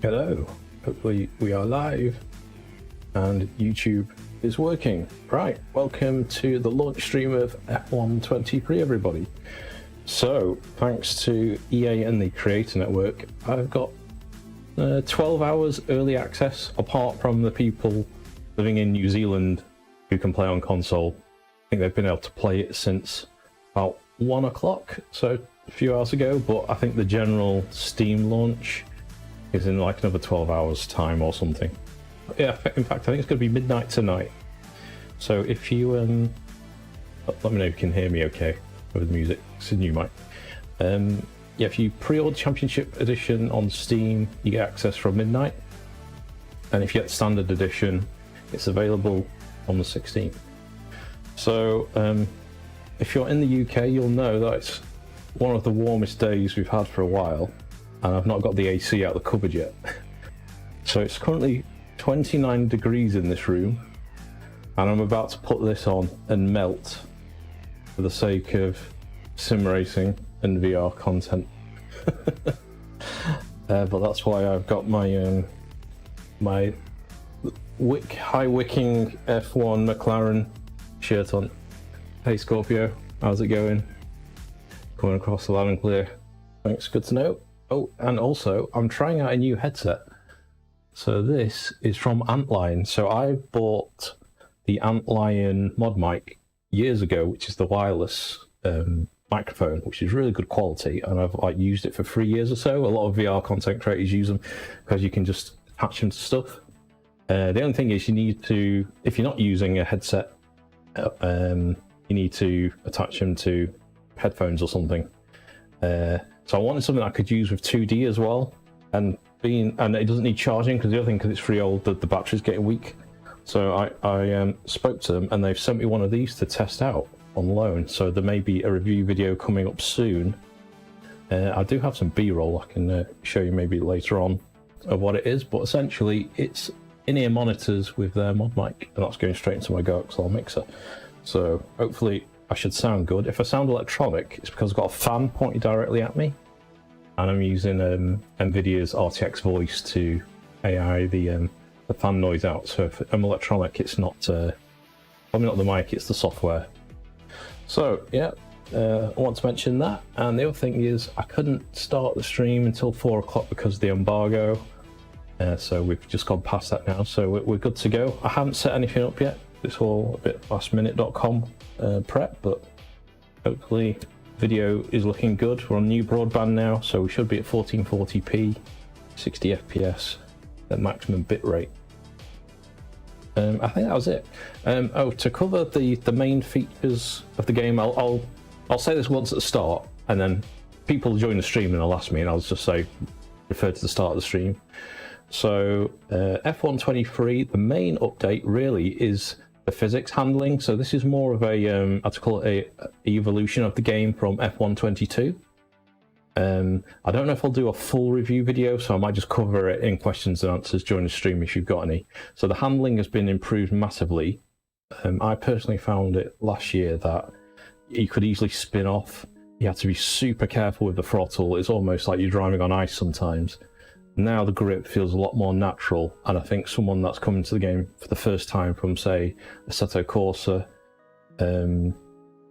Hello, hopefully we are live and YouTube is working. Right, welcome to the launch stream of F123 everybody. So, thanks to EA and the Creator Network, I've got 12 hours early access, apart from the people living in New Zealand who can play on console. I think they've been able to play it since about 1 o'clock, so a few hours ago, but I think the general Steam launch is in like another 12 hours time or something. Yeah, in fact I think it's going to be midnight tonight. So if you let me know if you can hear me okay with the music. It's a new mic. Yeah, if you pre-order Championship Edition on Steam, you get access from midnight, and if you get Standard Edition, it's available on the 16th. So if you're in the UK, you'll know that it's one of the warmest days we've had for a while, and I've not got the AC out of the cupboard yet. So it's currently 29 degrees in this room, and I'm about to put this on and melt for the sake of sim racing and VR content. But that's why I've got my my high wicking F1 McLaren shirt on. Hey Scorpio, how's it going? Coming across the loud and clear. Thanks, good to know. Oh, and also I'm trying out a new headset. So this is from Antlion. So I bought the Antlion mod mic years ago, which is the wireless microphone, which is really good quality, and I've like used it for 3 years or so. A lot of VR content creators use them because you can just attach them to stuff. The only thing is you need to, if you're not using a headset, you need to attach them to headphones or something. So I wanted something I could use with 2D as well, and it doesn't need charging, because the other thing, because it's free old, the battery's getting weak. So I spoke to them, and they've sent me one of these to test out on loan. So there may be a review video coming up soon. I do have some B-roll I can show you maybe later on of what it is, but essentially it's in-ear monitors with their mod mic, and that's going straight into my GoXL mixer. So hopefully I should sound good. If I sound electronic, it's because I've got a fan pointed directly at me, and I'm using NVIDIA's RTX voice to AI the fan noise out. So if I'm electronic, it's not probably not the mic, it's the software. So yeah, I want to mention that. And the other thing is I couldn't start the stream until 4 o'clock because of the embargo. So we've just gone past that now, so we're good to go. I haven't set anything up yet. It's all a bit lastminute.com prep, but hopefully video is looking good. We're on new broadband now, so we should be at 1440p, 60 FPS at maximum bitrate. I think that was it. Oh, to cover the main features of the game, I'll say this once at the start, and then people join the stream and they'll ask me, and I'll just say refer to the start of the stream. So F123, the main update really is the physics handling. So this is more of a I'd call it a evolution of the game from F122. I don't know if I'll do a full review video, so I might just cover it in questions and answers during the stream if you've got any. So the handling has been improved massively. I personally found it last year that you could easily spin off. You have to be super careful with the throttle. It's almost like you're driving on ice sometimes. Now the grip feels a lot more natural, and I think someone that's coming to the game for the first time from, say, Assetto Corsa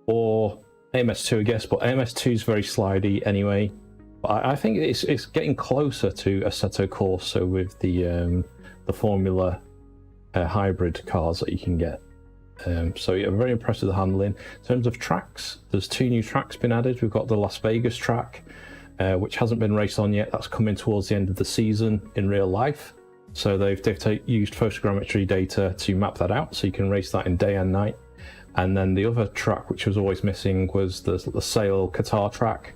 or AMS2, I guess, but AMS2 is very slidey anyway. But I think it's getting closer to Assetto Corsa with the Formula hybrid cars that you can get. So yeah, I'm very impressed with the handling. In terms of tracks, there's 2 new tracks been added. We've got the Las Vegas track, which hasn't been raced on yet. That's coming towards the end of the season in real life. So they've used photogrammetry data to map that out, so you can race that in day and night. And then the other track, which was always missing, was the Lusail Qatar track.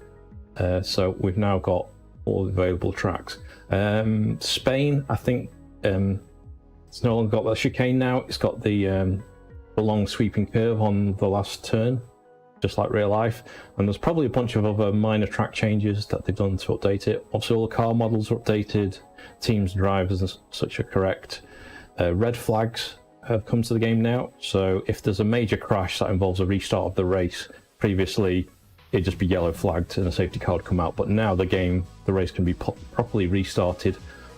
So we've now got all the available tracks. Spain, I think it's no longer got the chicane now. It's got the long sweeping curve on the last turn, just like real life. And there's probably a bunch of other minor track changes that they've done to update it. Obviously all the car models are updated, teams and drivers and such are correct. Red flags have come to the game now, so if there's a major crash that involves a restart of the race, previously it'd just be yellow flagged and a safety car would come out. But now the race can be properly restarted,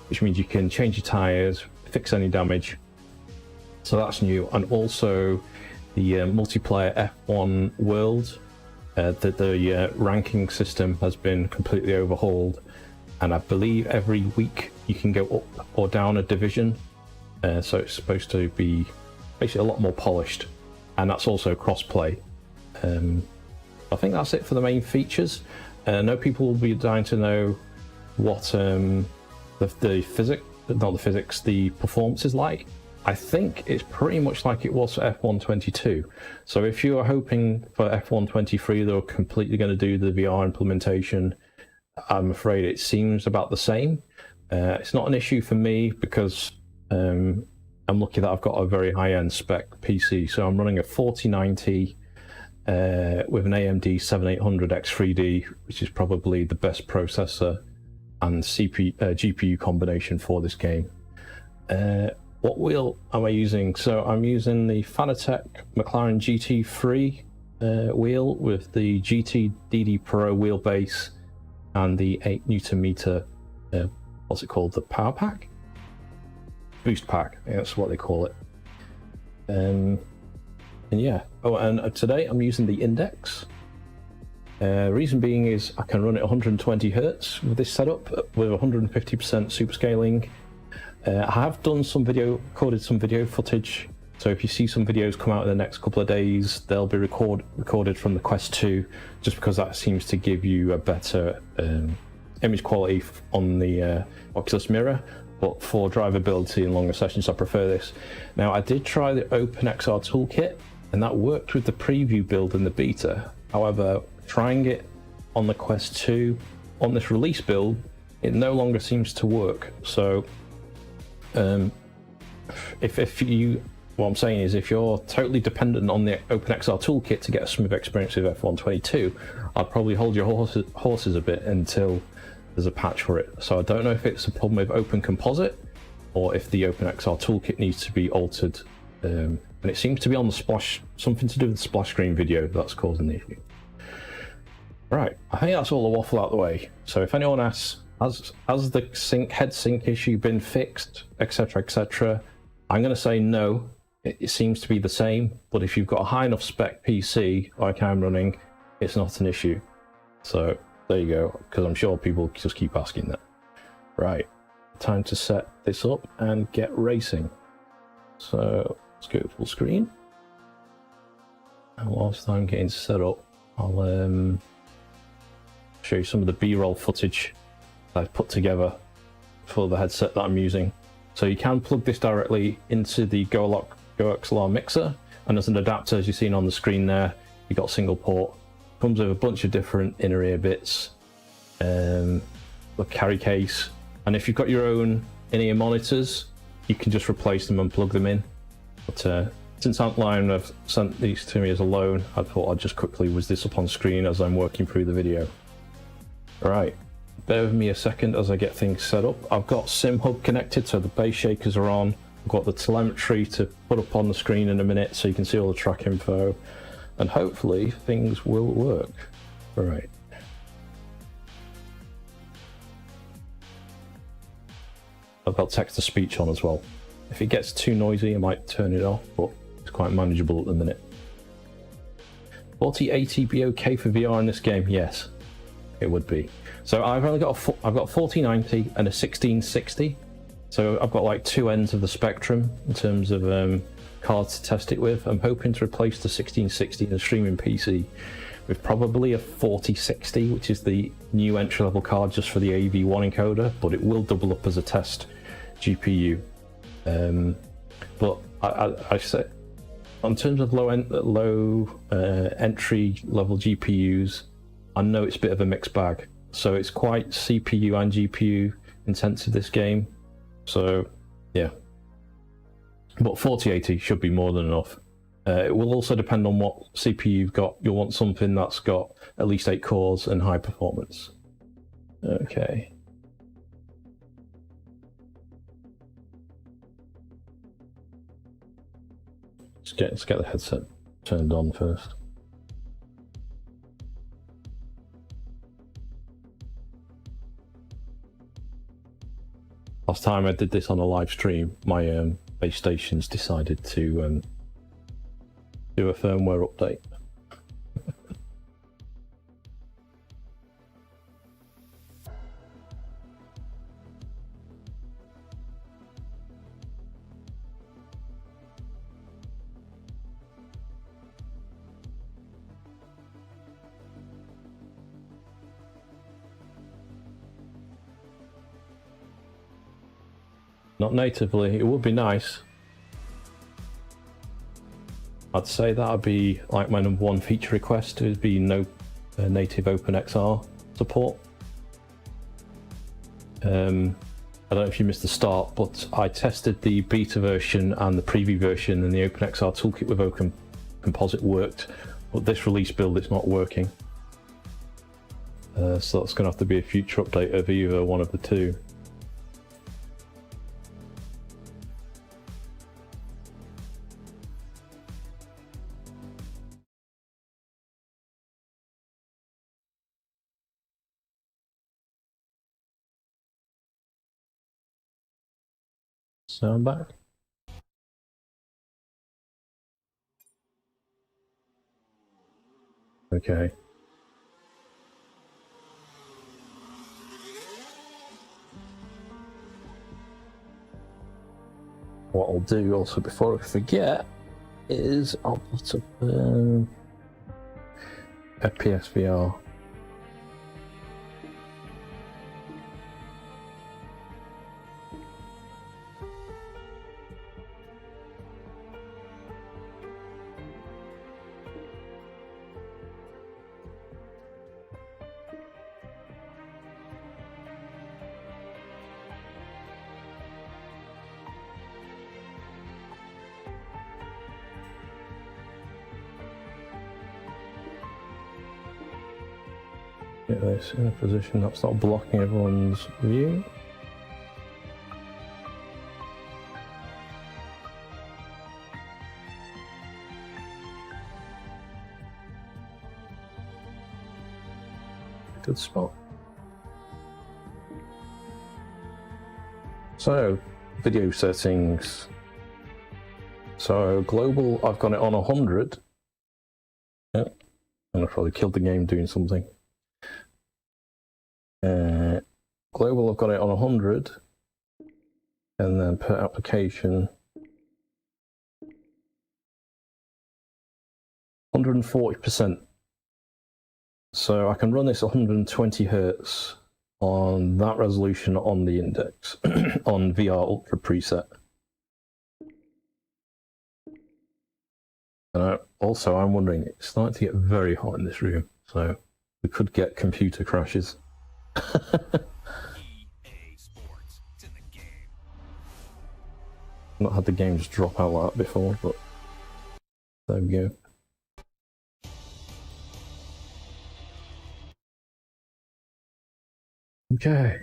which means you can change your tyres, fix any damage. So that's new. And also the multiplayer F1 world, the ranking system has been completely overhauled, and I believe every week you can go up or down a division. So it's supposed to be basically a lot more polished, and that's also cross-play. I think that's it for the main features. I know people will be dying to know what the performance is like. I think it's pretty much like it was for F122. So if you are hoping for F123 they're completely going to do the VR implementation, I'm afraid it seems about the same. It's not an issue for me because I'm lucky that I've got a very high-end spec PC. So I'm running a 4090 with an AMD 7800X3D, which is probably the best processor and GPU combination for this game. What wheel am I using? So I'm using the Fanatec McLaren GT3 wheel with the GT DD Pro wheelbase and the 8Nm, what's it called? The power pack? Boost pack, I think that's what they call it. And yeah, oh, and today I'm using the Index. Reason being is I can run at 120 Hz with this setup with 150% super scaling. I have done recorded some video footage, so if you see some videos come out in the next couple of days, they'll be recorded from the Quest 2, just because that seems to give you a better image quality on the Oculus mirror. But for drivability and longer sessions, I prefer this. Now, I did try the OpenXR toolkit, and that worked with the preview build in the beta. However, trying it on the Quest 2 on this release build, it no longer seems to work. So what I'm saying is, if you're totally dependent on the OpenXR toolkit to get a smooth experience with F122, I'd probably hold your horses a bit until there's a patch for it. So I don't know if it's a problem with Open Composite or if the OpenXR toolkit needs to be altered. And it seems to be on the splash, something to do with the splash screen video that's causing the issue. Right, I think that's all the waffle out the way. So if anyone asks, has the head sync issue been fixed, etc, etc, I'm going to say no. It seems to be the same, but if you've got a high enough spec PC like I'm running, it's not an issue. So there you go, because I'm sure people just keep asking that. Right, time to set this up and get racing. So let's go full screen. And whilst I'm getting set up, I'll show you some of the B-roll footage I've put together for the headset that I'm using. So you can plug this directly into the GoXLR mixer, and as an adapter, as you've seen on the screen there, you've got single port. Comes with a bunch of different inner ear bits, a carry case, and if you've got your own in-ear monitors, you can just replace them and plug them in. But since Antline have sent these to me as a loan, I thought I'd just quickly whiz this up on screen as I'm working through the video. Alright, bear with me a second as I get things set up. I've got SimHub connected, so the base shakers are on. I've got the telemetry to put up on the screen in a minute so you can see all the track info, and hopefully things will work. Alright. I've got text-to-speech on as well. If it gets too noisy, I might turn it off, but it's quite manageable at the minute. 4080 be okay for VR in this game? Yes, it would be. So I've only got I've got a 4090 and a 1660. So I've got like two ends of the spectrum in terms of cards to test it with. I'm hoping to replace the 1660 in a streaming PC with probably a 4060, which is the new entry-level card just for the AV1 encoder, but it will double up as a test GPU. But I say, in terms of low entry level GPUs, I know it's a bit of a mixed bag. So it's quite CPU and GPU intensive, this game. So yeah, but 4080 should be more than enough. It will also depend on what CPU you've got. You'll want something that's got at least 8 cores and high performance. Okay. Let's get the headset turned on first. Last time I did this on a live stream, my base stations decided to do a firmware update. Not natively, it would be nice. I'd say that would be like my #1 feature request, would be no native OpenXR support. I don't know if you missed the start, but I tested the beta version and the preview version, and the OpenXR toolkit with Open Composite worked, but this release build it's not working. So that's going to have to be a future update of either one of the two. So I'm back. Okay. What I'll do also before I forget is I'll put up FPS VR. Get this in a position that's not blocking everyone's view. Good spot. So, video settings. So, global, I've got it on 100. Yep. And I probably killed the game doing something. Global, I've got it on 100, and then per application 140%. So I can run this 120 Hz on that resolution on the index on VR Ultra preset. Also, I'm wondering, it's starting to get very hot in this room, so we could get computer crashes. Not had the game just drop out like that before, but there we go. Okay.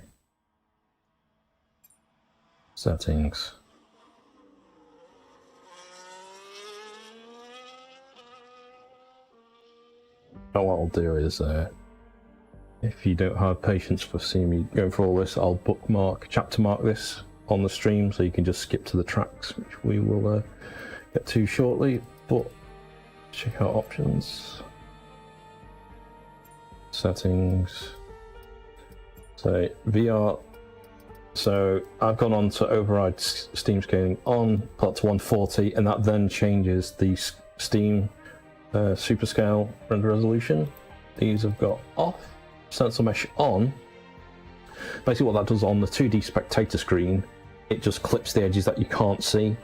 Settings. Now what I'll do is, if you don't have patience for seeing me going through all this, I'll chapter mark this on the stream, so you can just skip to the tracks, which we will get to shortly. But check out options, settings. So VR. So I've gone on to override Steam scaling on, put to 140, and that then changes the Steam super scale render resolution. These have got off, sensor mesh on. Basically what that does on the 2D spectator screen, it just clips the edges that you can't see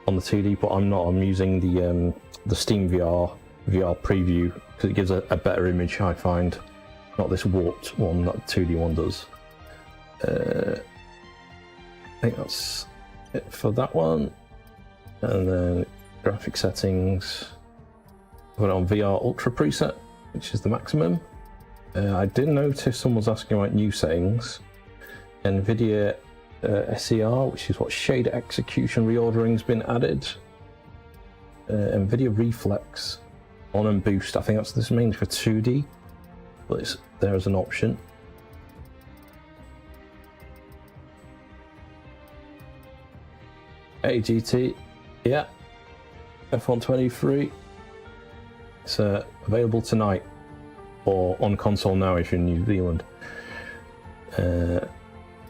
on the 2D, but I'm using the Steam VR preview because it gives a better image, I find, not this warped one that the 2D one does. I think that's it for that one. And then graphic settings, I've got it on VR Ultra preset, which is the maximum. I did notice someone was asking about new settings. NVIDIA SER, which is what shader execution reordering's been added. NVIDIA Reflex on and boost, I think this is mainly for 2D, but it's there as an option. AGT, yeah, F123. It's available tonight, or on console now if you're in New Zealand.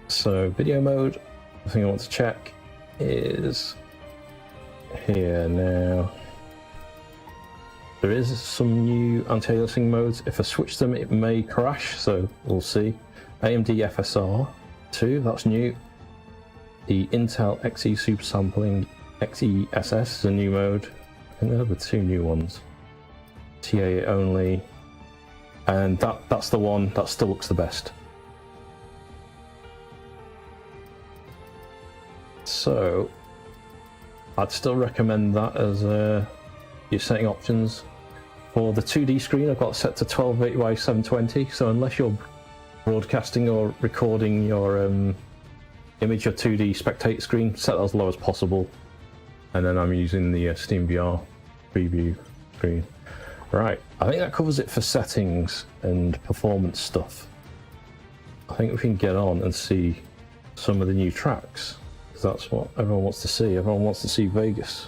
So video mode, the thing I want to check is here now. There is some new anti-aliasing modes. If I switch them, it may crash, so we'll see. AMD FSR 2, that's new. The Intel Xe Super Sampling XeSS is a new mode. I think there are the two new ones. TA only, and that's the one that still looks the best. So I'd still recommend that as your setting options. For the 2D screen, I've got set to 1280 by 720, so unless you're broadcasting or recording your image or 2D spectator screen, set that as low as possible. And then I'm using the Steam VR preview screen. Right, I think that covers it for settings and performance stuff. I think we can get on and see some of the new tracks, because that's what everyone wants to see. Everyone wants to see Vegas.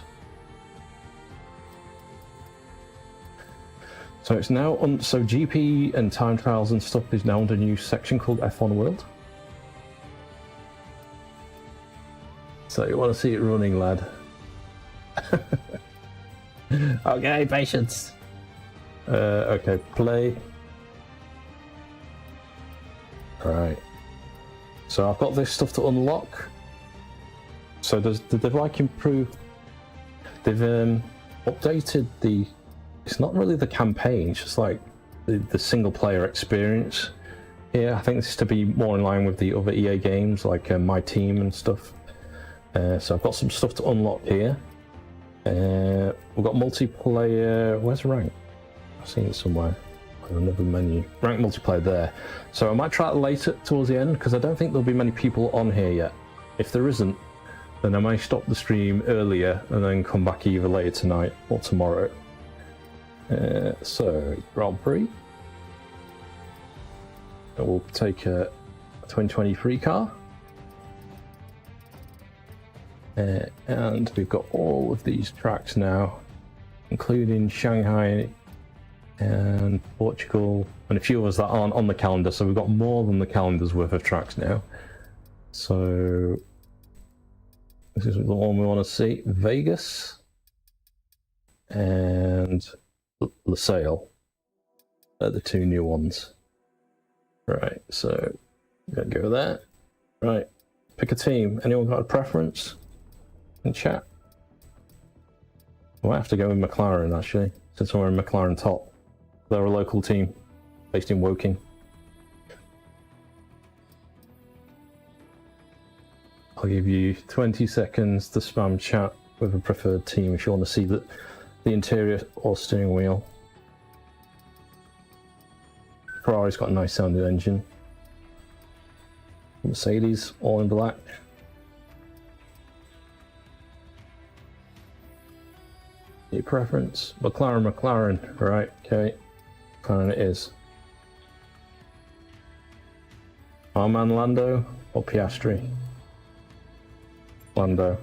So it's now on, so GP and time trials and stuff is now under a new section called F1 World. So you want to see it running, lad. Okay, patience. Okay, play. Right. So I've got this stuff to unlock. So did they like improve? They've updated the. It's not really the campaign. It's just like the single player experience. Here, I think this is to be more in line with the other EA games, like My Team and stuff. So I've got some stuff to unlock here. We've got multiplayer. Where's rank? I've seen it somewhere. Another menu. Rank multiplayer there. So I might try it later towards the end, because I don't think there'll be many people on here yet. If there isn't, then I may stop the stream earlier and then come back either later tonight or tomorrow. So Grand Prix. And we'll take a 2023 car. And we've got all of these tracks now, including Shanghai and Portugal, and a few others that aren't on the calendar, so we've got more than the calendar's worth of tracks now. So this is the one we want to see. Vegas and Lusail are the two new ones. Right, so I'm gonna go there. Right, pick a team. Anyone got a preference in chat? I might have to go with McLaren actually, since we're in McLaren top. They're a local team based in Woking. I'll give you 20 seconds to spam chat with a preferred team if you want to see the interior or steering wheel. Ferrari's got a nice sounding engine. Mercedes, all in black. Your preference? McLaren, right, okay. McLaren it is. Our man Lando or Piastri? Lando.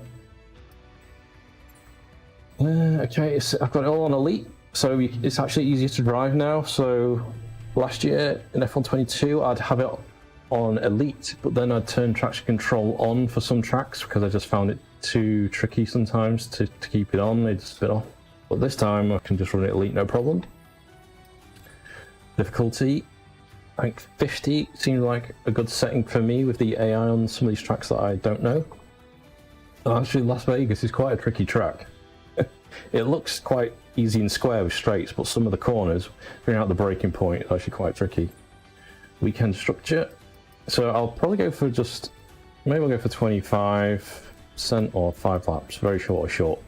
Okay, I've got it all on Elite, so it's actually easier to drive now. So last year in F122 I'd have it on Elite, but then I'd turn traction control on for some tracks because I just found it too tricky sometimes to keep it on. They just spit off. But this time I can just run it Elite, no problem. Difficulty, I think 50 seems like a good setting for me with the AI on some of these tracks that I don't know. Actually, Las Vegas is quite a tricky track. It looks quite easy and square with straights, but some of the corners, figuring out the braking point, is actually quite tricky. Weekend structure. So I'll probably go for just, maybe I'll go for 25% or 5 laps, very short or short.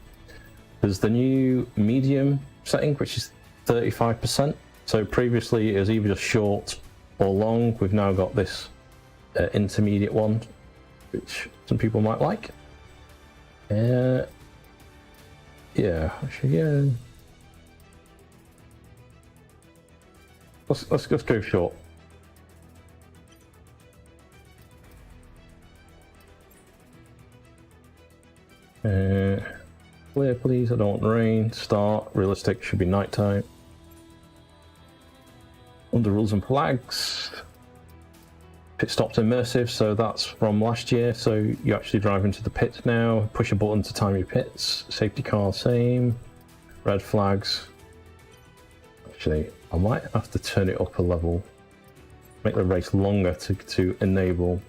There's the new medium setting, which is 35%. So previously it was either just short or long. We've now got this intermediate one, which some people might like. Yeah, actually, yeah. Let's just go short. Clear please, I don't want rain. Start, realistic, should be nighttime. Under rules and flags. Pit stops immersive, so that's from last year, so you actually drive into the pits now. Push a button to time your pits. Safety car, same. Red flags. Actually, I might have to turn it up a level. Make the race longer to enable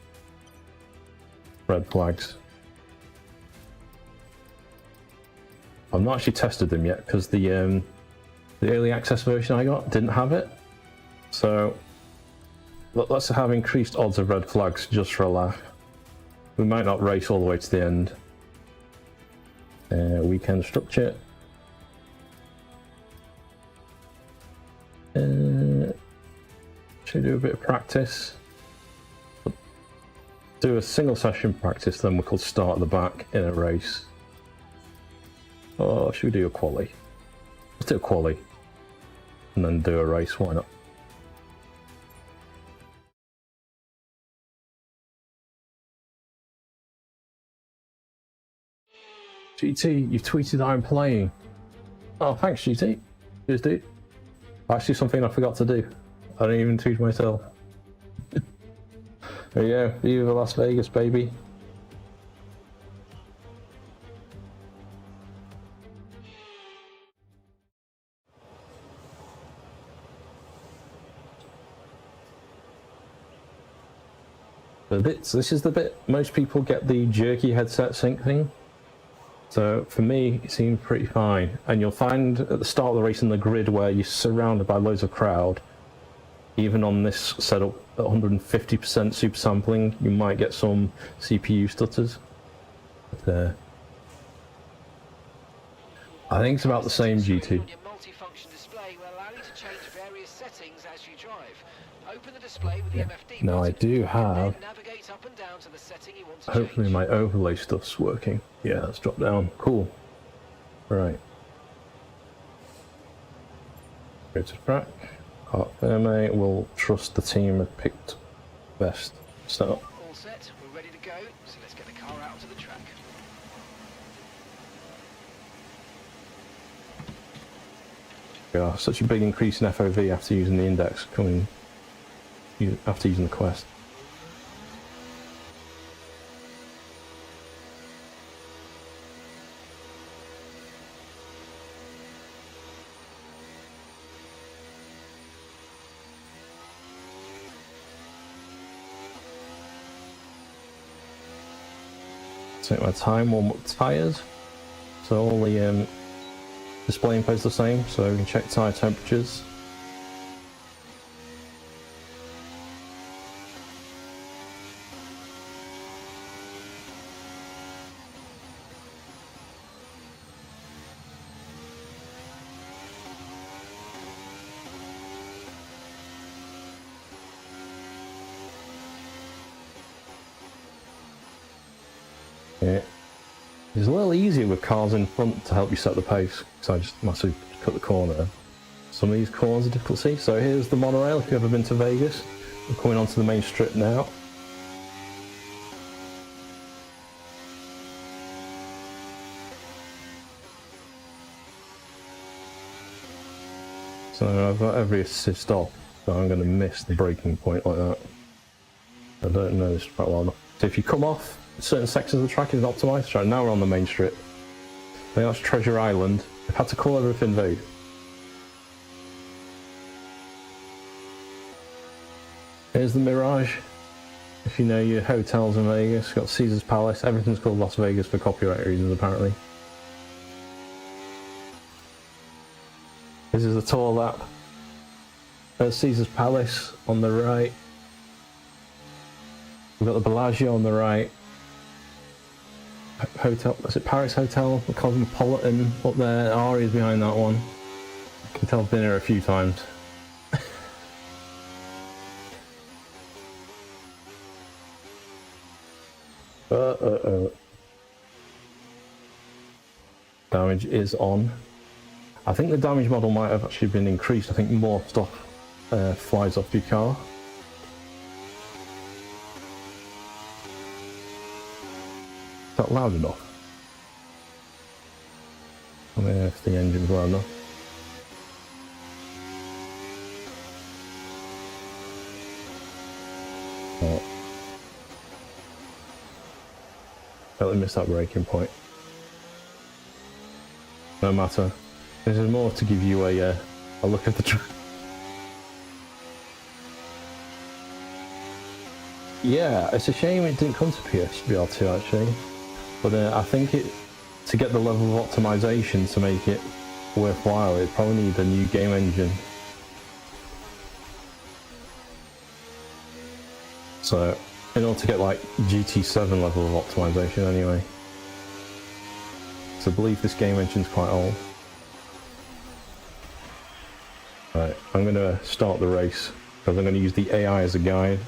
red flags. I've not actually tested them yet because the early access version I got didn't have it. So let's have increased odds of red flags just for a laugh. We might not race all the way to the end. Weekend structure. Should we do a bit of practice? Do a single session practice, then we could start at the back in a race. Or should we do a quali? Let's do a quali. And then do a race, why not? GT, you've tweeted that I'm playing. Oh, thanks GT. Cheers, dude. Actually, something I forgot to do. I didn't even tweet myself. There you go, Viva Las Vegas, baby. This is the bit most people get the jerky headset sync thing. So for me, it seemed pretty fine. And you'll find at the start of the race in the grid where you're surrounded by loads of crowd, even on this setup at 150% super sampling, you might get some CPU stutters. But, I think it's about the same GT. Now I do have, hopefully my overlay stuff's working. Yeah, let's drop down. Cool. Right. Go to track. Firme will trust the team have picked best setup. All set, we're ready to go, so let's get the car out to the track. Yeah, such a big increase in FOV after using the index after using the Quest. Take my time, warm up the tyres. So all the display info is the same, so we can check tyre temperatures. Yeah. It's a little easier with cars in front to help you set the pace, because I just massively cut the corner. Some of these corners are difficult to see. So here's the monorail if you've ever been to Vegas. We're coming onto the main strip now. So I've got every assist off, so I'm going to miss the braking point like that. I don't know this quite well enough. So if you come off, certain sections of the track is optimised. Right, now we're on the main strip. I think that's Treasure Island. I've had to call everything Vade. Here's the Mirage. If you know your hotels in Vegas, got Caesar's Palace. Everything's called Las Vegas for copyright reasons, apparently. This is a tour lap. There's Caesar's Palace on the right. We've got the Bellagio on the right. Hotel, is it Paris Hotel? The Cosmopolitan up there. Ari's behind that one. I can tell I've been here a few times. Damage is on. I think the damage model might have actually been increased. I think more stuff flies off your car. Is that loud enough? I mean, if the engine's well enough. Oh. Totally missed that braking point. No matter. This is more to give you a look at the track. Yeah, it's a shame it didn't come to PSVR2 actually, but I think to get the level of optimization to make it worthwhile, it probably needs a new game engine. So, in order to get like GT7 level of optimization anyway. So I believe this game engine's quite old. Right, I'm going to start the race, because I'm going to use the AI as a guide.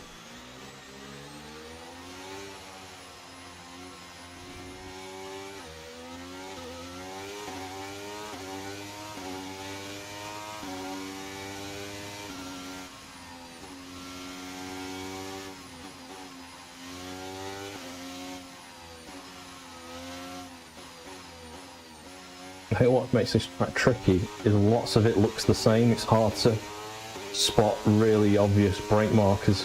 I think what makes this track tricky is lots of it looks the same. It's hard to spot really obvious brake markers.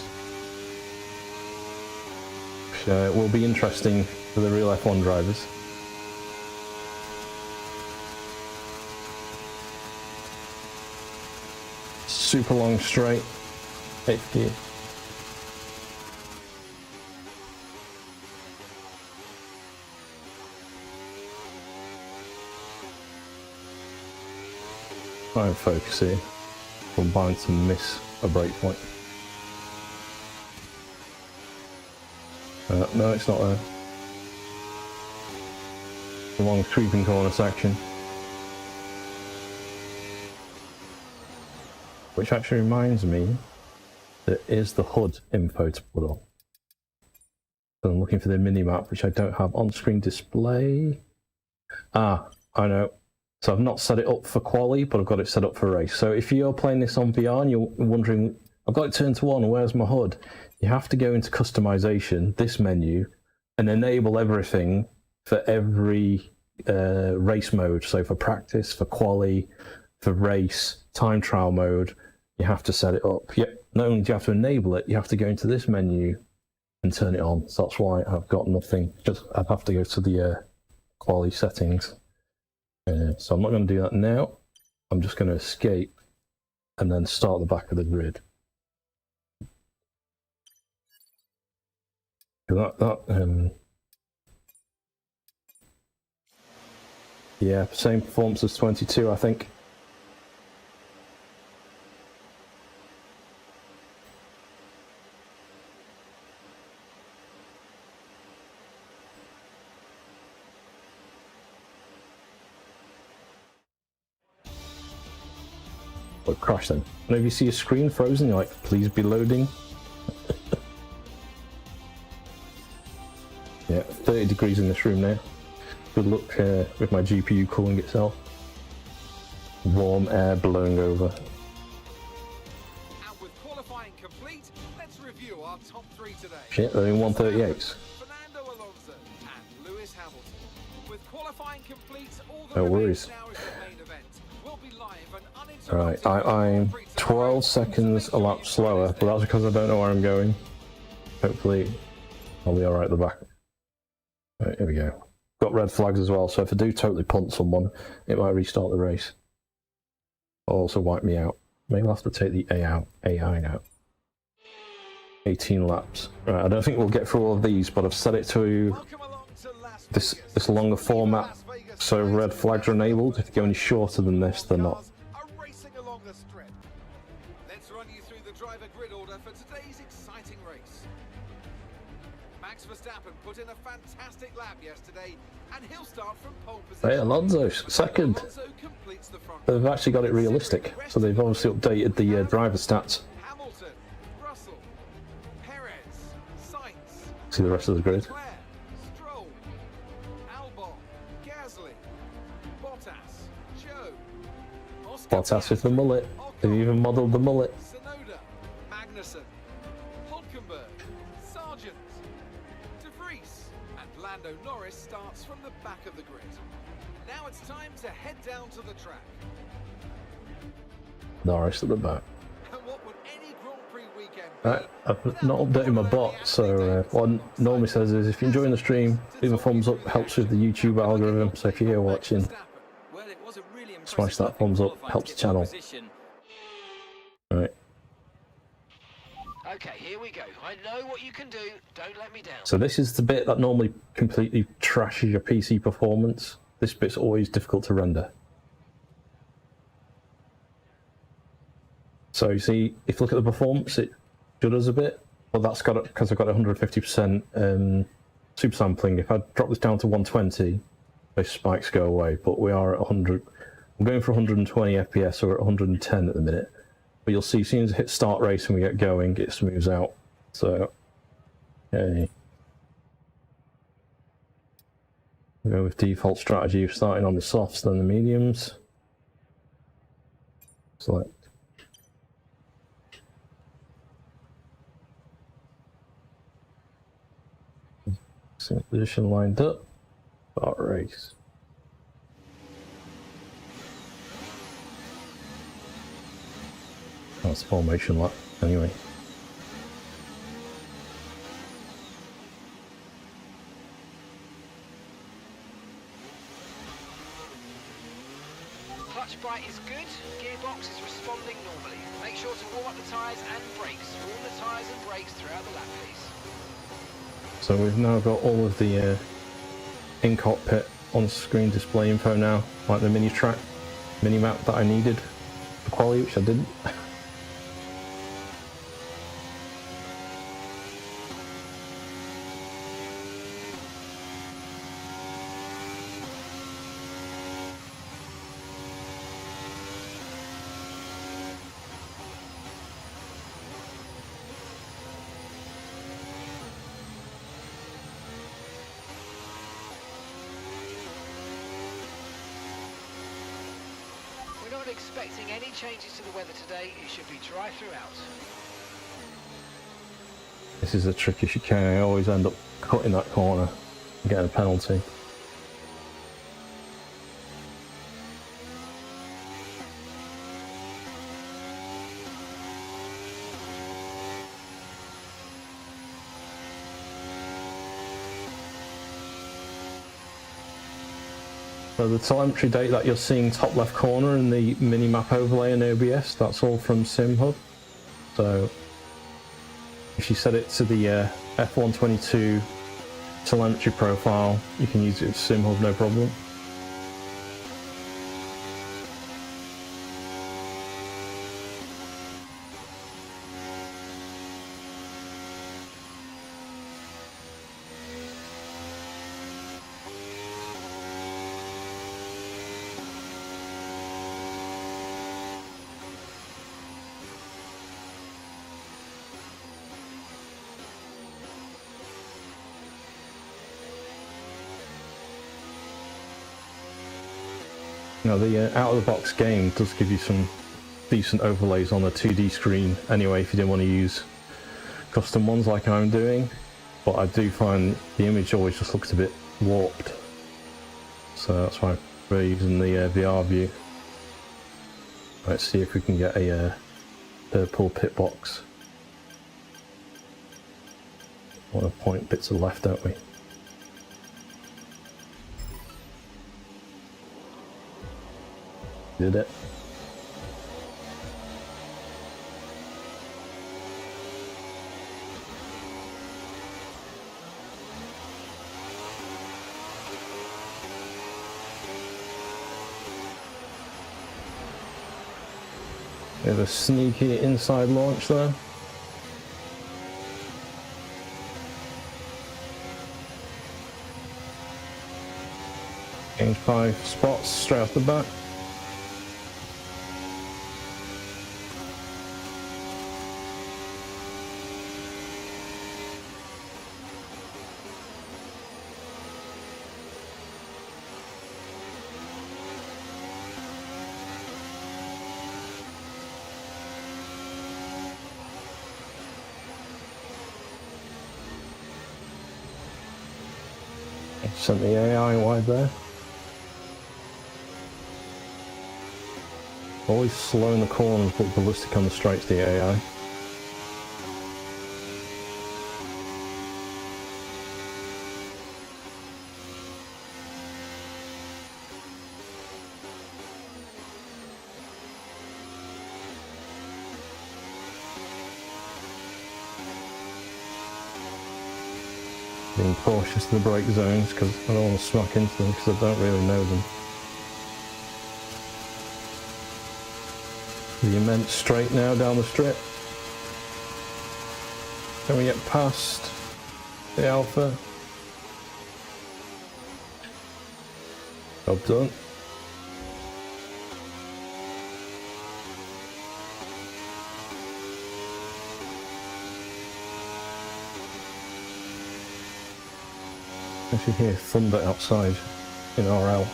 Which will be interesting for the real F1 drivers. Super long straight, 8th gear. Try and focus here, combined to miss a brake point. No, it's not there. A long sweeping corner section. Which actually reminds me, there is the HUD info to put on. So I'm looking for the mini-map, which I don't have on-screen display. Ah, I know. So I've not set it up for quali, but I've got it set up for race. So if you're playing this on VR and you're wondering, I've got it turned to on, where's my HUD? You have to go into customization, this menu, and enable everything for every race mode. So for practice, for quali, for race, time trial mode, you have to set it up. Yep. Not only do you have to enable it, you have to go into this menu and turn it on. So that's why I've got nothing. Just I'd have to go to the quali settings. So I'm not going to do that now. I'm just going to escape and then start the back of the grid. Yeah, same performance as 22, I think. What crash then? Whenever you see a screen frozen, you're like, please be loading. Yeah, 30 degrees in this room now. Good luck with my GPU cooling itself. Warm air blowing over. And with qualifying complete, let's review our top three today. Shit, they're in 138s. Fernando Alonso and Lewis Hamilton. With qualifying complete, all No that worries. remains now is the main event. We'll be live and uninterrupted. Alright, I'm 12 seconds a lap slower, but that's because I don't know where I'm going. Hopefully, I'll be alright at the back. Right, here we go. Got red flags as well, so if I do totally punt someone, it might restart the race. It'll also wipe me out. Maybe I'll have to take the AI out. 18 laps. Right, I don't think we'll get through all of these, but I've set it to this longer format, so red flags are enabled. If you go any shorter than this, they're not. Racing along the strip. Let's run you through the driver grid order for today's exciting race. Max Verstappen put in a fantastic lap yesterday, and he'll start from pole position. Hey, Alonso, second. Alonso completes the front. They've actually got it realistic, so they've obviously updated the driver stats. Hamilton, Russell, Perez, Sainz, See the rest of the grid. Leclerc, Stroll, Albon, Gasly, Bottas, Joe, Oscar Bottas with the mullet. They've even modelled the mullet. Sonoda, Magnussen, Hulkenberg, Sargent, De Vries, and Lando Norris starts from the back of the grid. Now it's time to head down to the track. Norris at the back. And what would any Grand Prix weekend Right, I've not updated my bot, so what it normally says is if you're enjoying the stream, leave a thumbs up, helps with the YouTube algorithm, so if you're here watching, smash that thumbs up, helps the channel. Right. Okay, here we go. I know what you can do. Don't let me down. So this is the bit that normally completely trashes your PC performance. This bit's always difficult to render. So you see, if you look at the performance, it judders a bit, but that's got it because I've got 150% super sampling. If I drop this down to 120, those spikes go away. But we are at 100. I'm going for 120 FPS, so we're at 110 at the minute. But you'll see, as soon as I hit start race and we get going, it smooths out. So, okay. We go with default strategy of starting on the softs, then the mediums. Select. Position lined up. Start race. That's formation lap, anyway. Clutch bite is good. Gearbox is responding normally. Make sure to warm up the tyres and brakes. Warm the tyres and brakes throughout the lap, please. So we've now got all of the in-cockpit on-screen display info now, like the mini map that I needed for quality, which I didn't. We're not expecting any changes to the weather today. It should be dry throughout. This is a tricky chicane. I always end up cutting that corner and getting a penalty. So the telemetry data that you're seeing top left corner in the mini map overlay in OBS, that's all from SimHub. So if you set it to the F122 telemetry profile, you can use it with SimHub, no problem. Now the out-of-the-box game does give you some decent overlays on the 2D screen anyway, if you didn't want to use custom ones like I'm doing, but I do find the image always just looks a bit warped, so that's why we're using the VR view. Let's see if we can get a purple pit box. I want to point bits to the left, don't we? Did it. We have a sneaky inside launch there. Change 5 spots straight off the bat. Sent the AI wide there. Always slow in the corners but ballistic on the straights, the AI. Being cautious of the brake zones because I don't want to smack into them because I don't really know them. The immense straight now down the strip. Can we get past the Alpha? Job done. I can hear thunder outside in RL.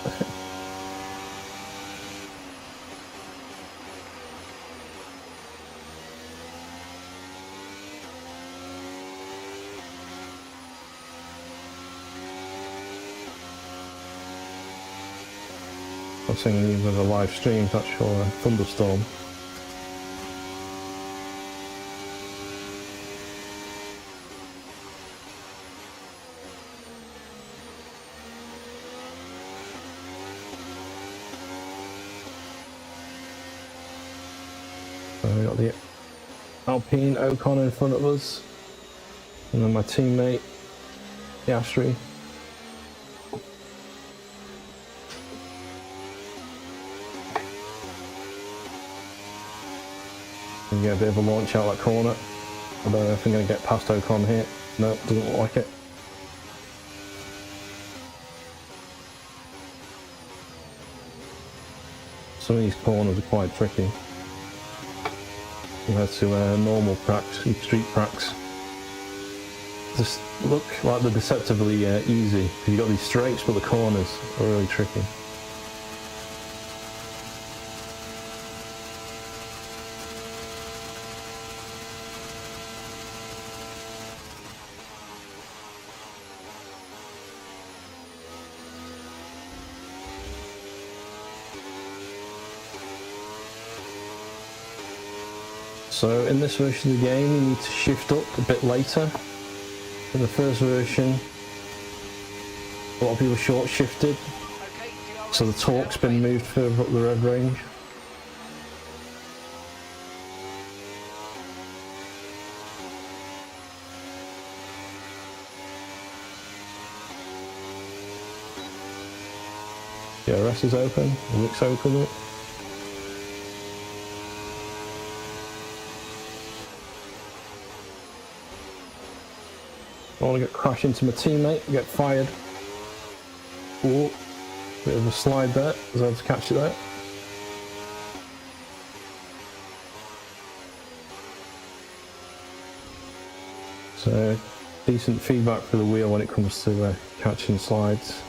I'm saying even with a live stream, that's for a thunderstorm. So we got the Alpine Ocon in front of us, and then my teammate, the Astri. You get a bit of a launch out that corner. I don't know if I'm going to get past Ocon here. No, doesn't look like it. Some of these corners are quite tricky compared to normal tracks, street tracks. Just look like they're deceptively easy. You've got these straights, but the corners are really tricky. So in this version of the game you need to shift up a bit later. In the first version a lot of people short shifted, so the torque's been moved further up the rev range. DRS is open, it looks open. I want to get crash into my teammate, get fired. Ooh, bit of a slide there, I was able to catch it there. So, decent feedback for the wheel when it comes to catching slides.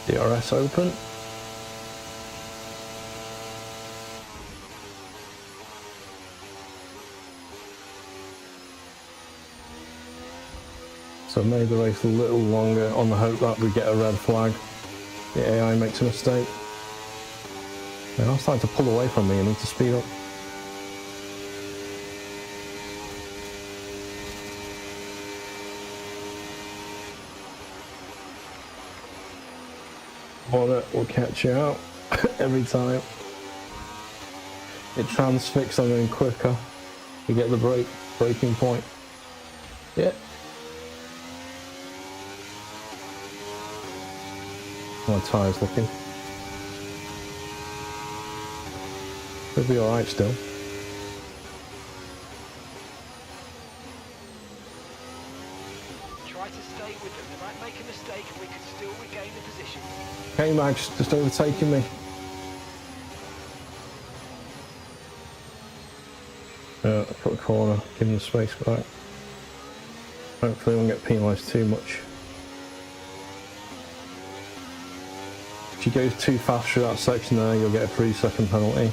DRS open. So made the race a little longer on the hope that we get a red flag. The AI makes a mistake. They're now starting to pull away from me and need to speed up. Hornet will catch you out every time. It transfixes on going quicker. You get the braking point. Yeah. My tyres looking. Could be alright still. Try to stay with them. They might make a mistake and we can still regain the position. Hey Max, just overtaking me. Cut a corner, give him the space back. Hopefully I won't get penalised too much. If you go too fast through that section there, you'll get a 3-second penalty.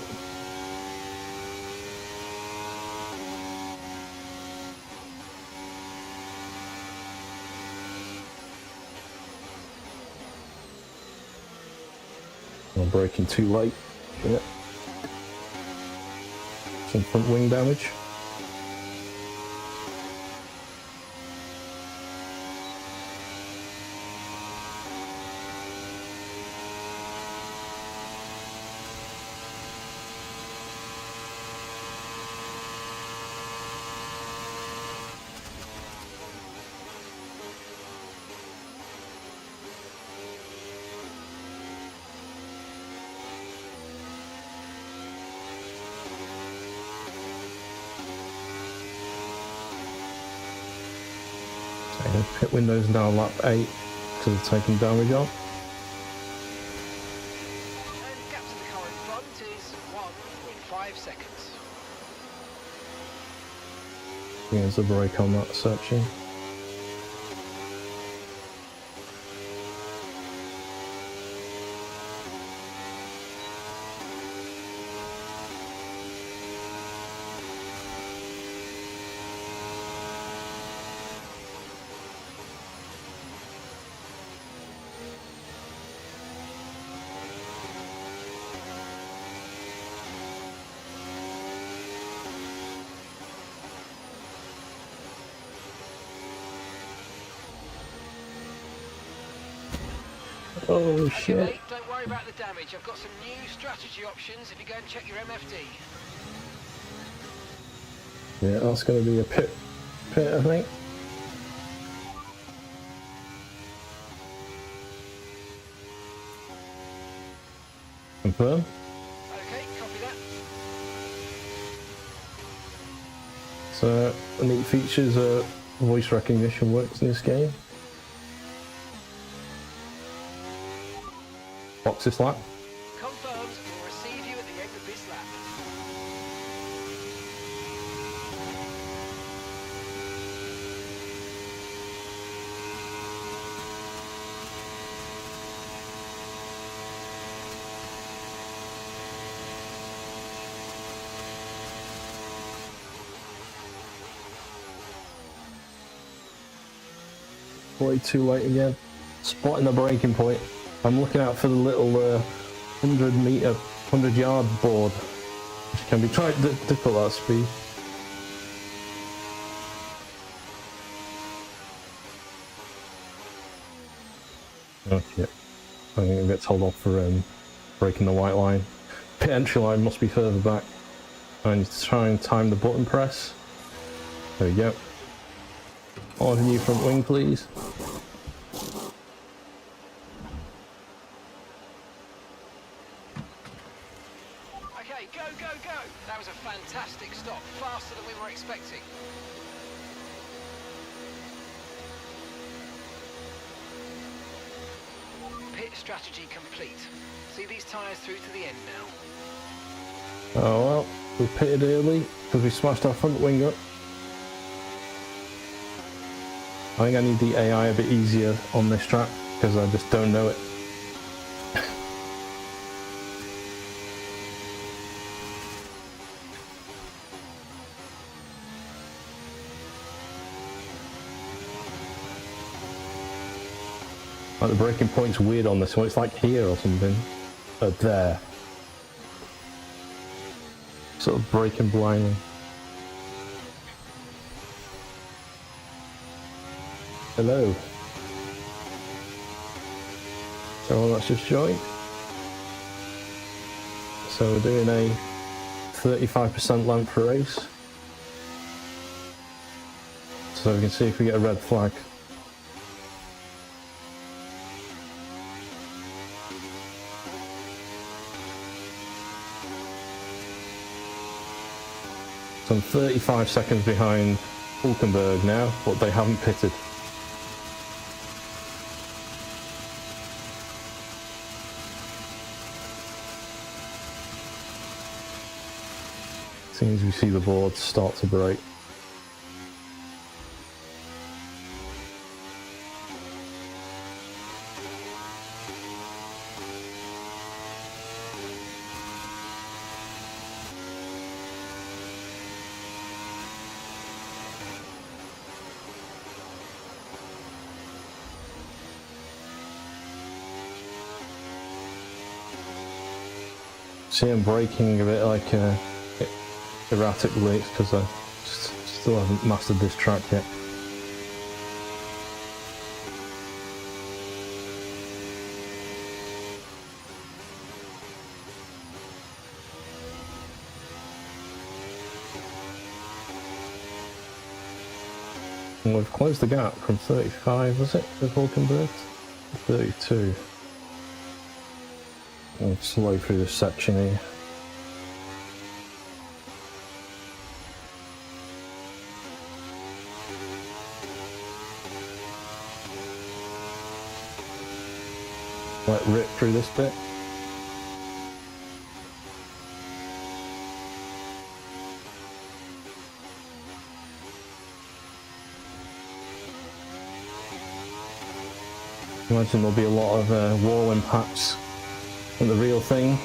I'm braking too late. Shit. Some front wing damage. Pit windows now lap 8 because of taking damage on. And gap to the car in front is 1.5 seconds. There's a brake on that section. Oh Okay, shit. mate, don't worry about the damage. I've got some new strategy options if you go and check your MFD. Yeah, that's going to be a pit, I think. Confirm. Okay, copy that. So, a neat feature is voice recognition works in this game. Box this lap. Confirmed, we'll receive you at the end of this lap. Way too late again. Spotting the braking point. I'm looking out for the little 100 yard board, which can be tried to cut that speed. Oh shit. I think it gets told off for breaking the white line. Pit entry line must be further back. I need to try and time the button press. There we go. On new front wing, please. Okay, go, go, go! That was a fantastic stop, faster than we were expecting. Pit strategy complete. See these tyres through to the end now. Oh well, we pitted early because we smashed our front wing up. I think I need the AI a bit easier on this track because I just don't know it. Like the braking point's weird on this one, it's like here or something. There. Sort of braking blindly. Hello. So let's just join. So we're doing a 35% length race. So we can see if we get a red flag. So I'm 35 seconds behind Hulkenberg now, but they haven't pitted. soon as we see the board start to break. See, I'm braking a bit like erratically because I still haven't mastered this track yet. And we've closed the gap from 35, was it, with Hulkenberg? 32. I'll slow through this section here. Let rip through this bit. Imagine there'll be a lot of wall impacts on the real thing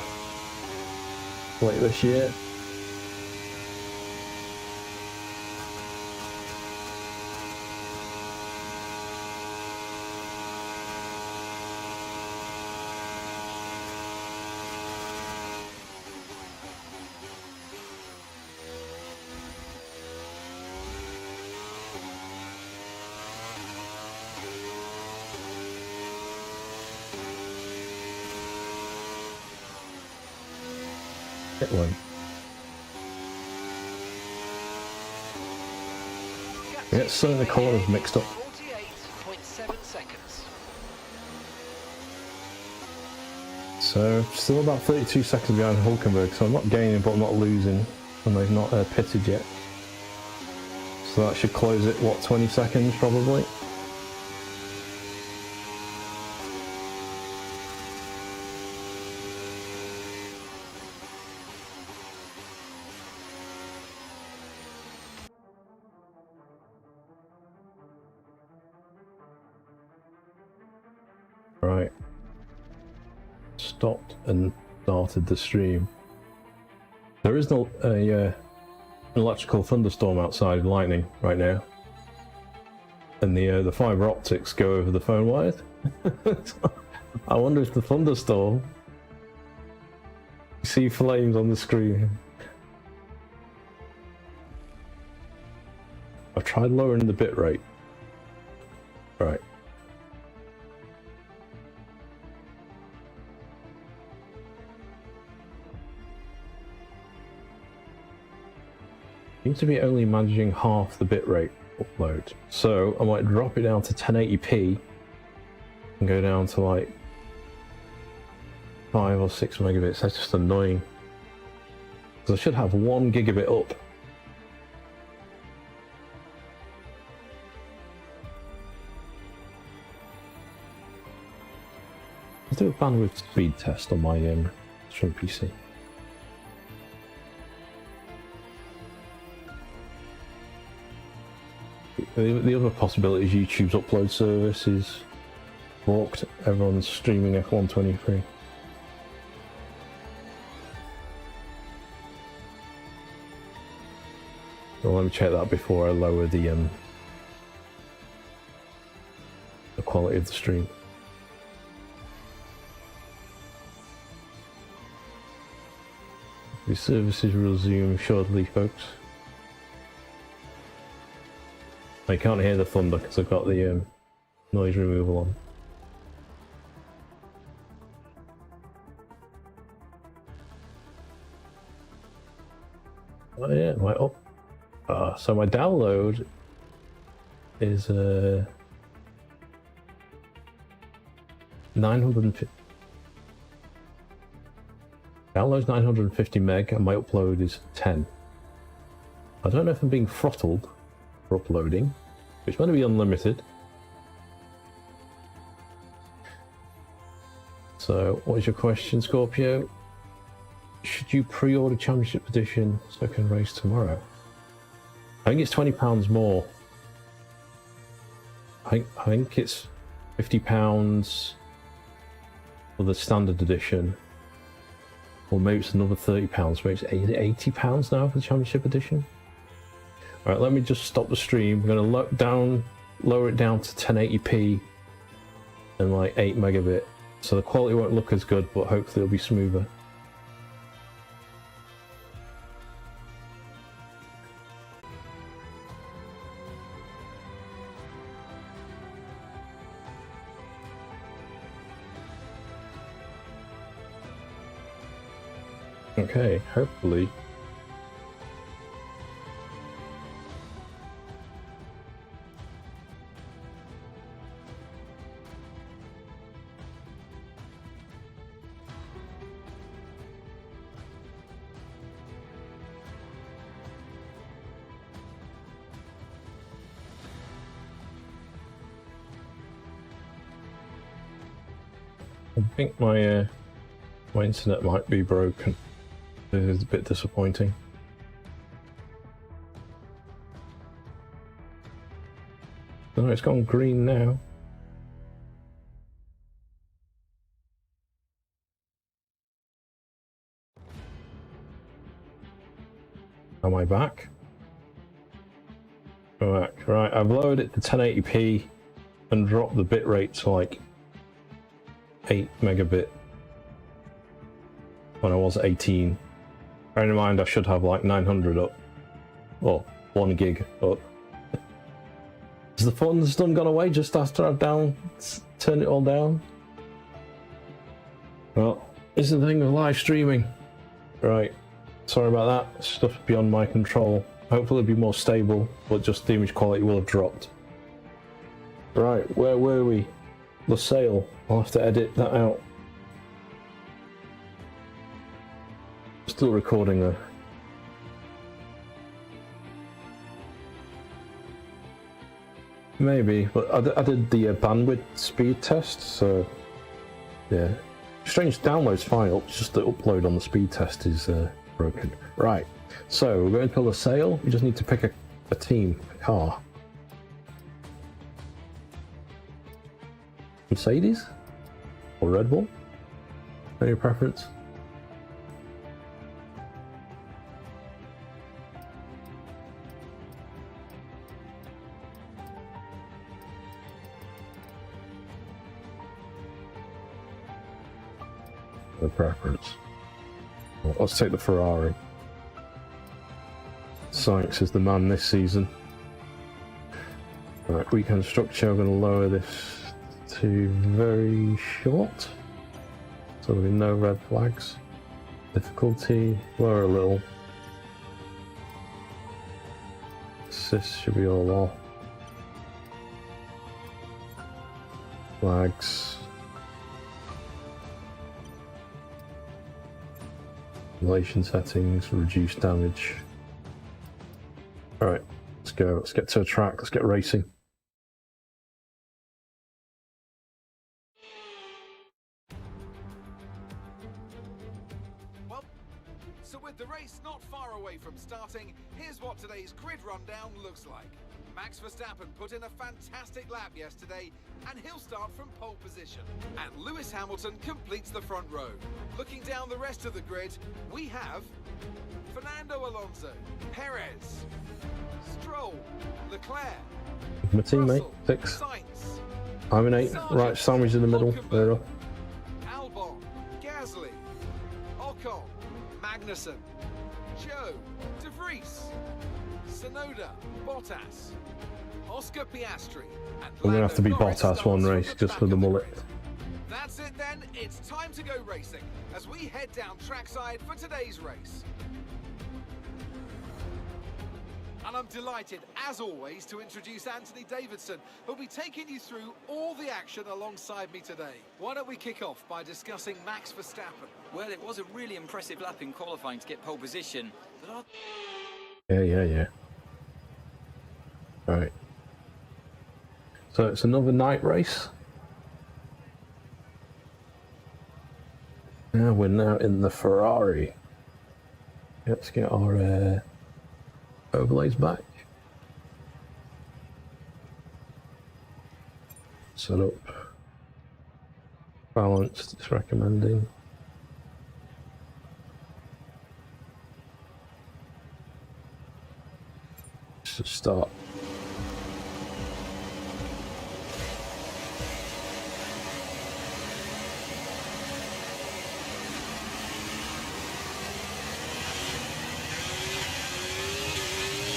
late this year. Hit one. We get some of the corners mixed up. 48.7 seconds. So still about 32 seconds behind Hulkenberg, so I'm not gaining but I'm not losing, and they've not pitted yet. So that should close it, what, 20 seconds probably? Right. Stopped and started the stream. There is no electrical thunderstorm outside, lightning right now, and the fiber optics go over the phone wires. I wonder if the thunderstorm. You see flames on the screen. I've tried lowering the bit rate. Right. Seems to be only managing half the bitrate upload, so I might drop it down to 1080p and go down to like 5 or 6 megabits. That's just annoying, because I should have 1 gigabit up. Let's do a bandwidth speed test on my stream PC. The other possibility is YouTube's upload service is forked. Everyone's streaming F123. So let me check that before I lower the quality of the stream. The services will resume shortly, folks. I can't hear the thunder because I've got the noise removal on. Oh yeah, my up. So my download is 950. Download's 950 meg and my upload is 10. I don't know if I'm being throttled for uploading, which might be unlimited. So, what is your question, Scorpio? should you pre-order Championship Edition so I can race tomorrow? I think it's £20 more. I think it's £50 for the standard edition, or maybe it's another £30. Maybe it's £80 now for the Championship Edition. All right, let me just stop the stream. I'm gonna lower it down to 1080p and like 8 megabit, so the quality won't look as good, but hopefully it'll be smoother. Okay, hopefully. I think my internet might be broken. It is a bit disappointing. No, it's gone green now. Am I back? Right, I've lowered it to 1080p and dropped the bitrate to like 8 megabit when I was 18. Bearing in mind I should have like 900 up, or 1 gig up. Has the fun done gone away just after I've turned it all down? Well, this is the thing with live streaming. Right, sorry about that, stuff beyond my control. Hopefully it'll be more stable, but just the image quality will have dropped. Right, where were we? Lusail. I'll have to edit that out. Still recording though. Maybe, but I did the bandwidth speed test, so yeah. Strange download's fine, it's just the upload on the speed test is broken. Right, so we're going to Lusail. We just need to pick a team, a car. Mercedes? Or Red Bull? Any preference? No preference. Well, let's take the Ferrari. Sykes is the man this season. Right, weekend structure, I'm going to lower this to very short, so there'll be no red flags. Difficulty, lower a little. Assist should be all off. Flags. Relation settings, reduce damage. Alright, let's go. Let's get to a track, let's get racing. So with the race not far away from starting, here's what today's grid rundown looks like. Max Verstappen put in a fantastic lap yesterday, and he'll start from pole position. And Lewis Hamilton completes the front row. Looking down the rest of the grid, we have Fernando Alonso, Perez, Stroll, Leclerc, My teammate, 6. Sainz, I'm an 8. Right, sandwich in the middle. There we go. Albon, Gasly, Ocon, Magnussen, Joe, De Vries, Tsunoda, Bottas, Oscar Piastri, and We're gonna have to be Lando Norris Bottas one starts race from the just back for the of mullet. grid. That's it then, it's time to go racing as we head down trackside for today's race. And I'm delighted, as always, to introduce Anthony Davidson, who'll be taking you through all the action alongside me today. Why don't we kick off by discussing Max Verstappen? Well, it was a really impressive lap in qualifying to get pole position, but Yeah. Right. So it's another night race. We're now in the Ferrari. Let's get our overlays back. Set up. Balanced, it's recommending. Let's start.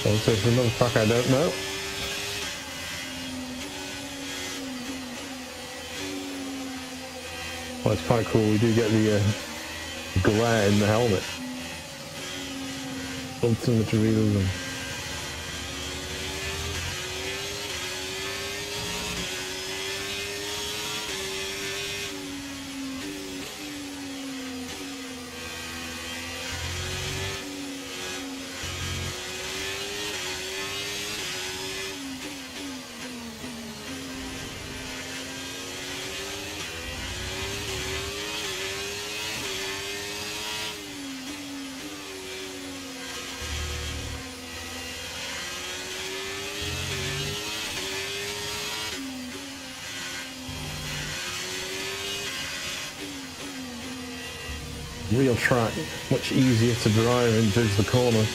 So there's another track I don't know. Well, it's quite cool. We do get the glare in the helmet. Ultimate realism. Real track, much easier to drive and judge the corner.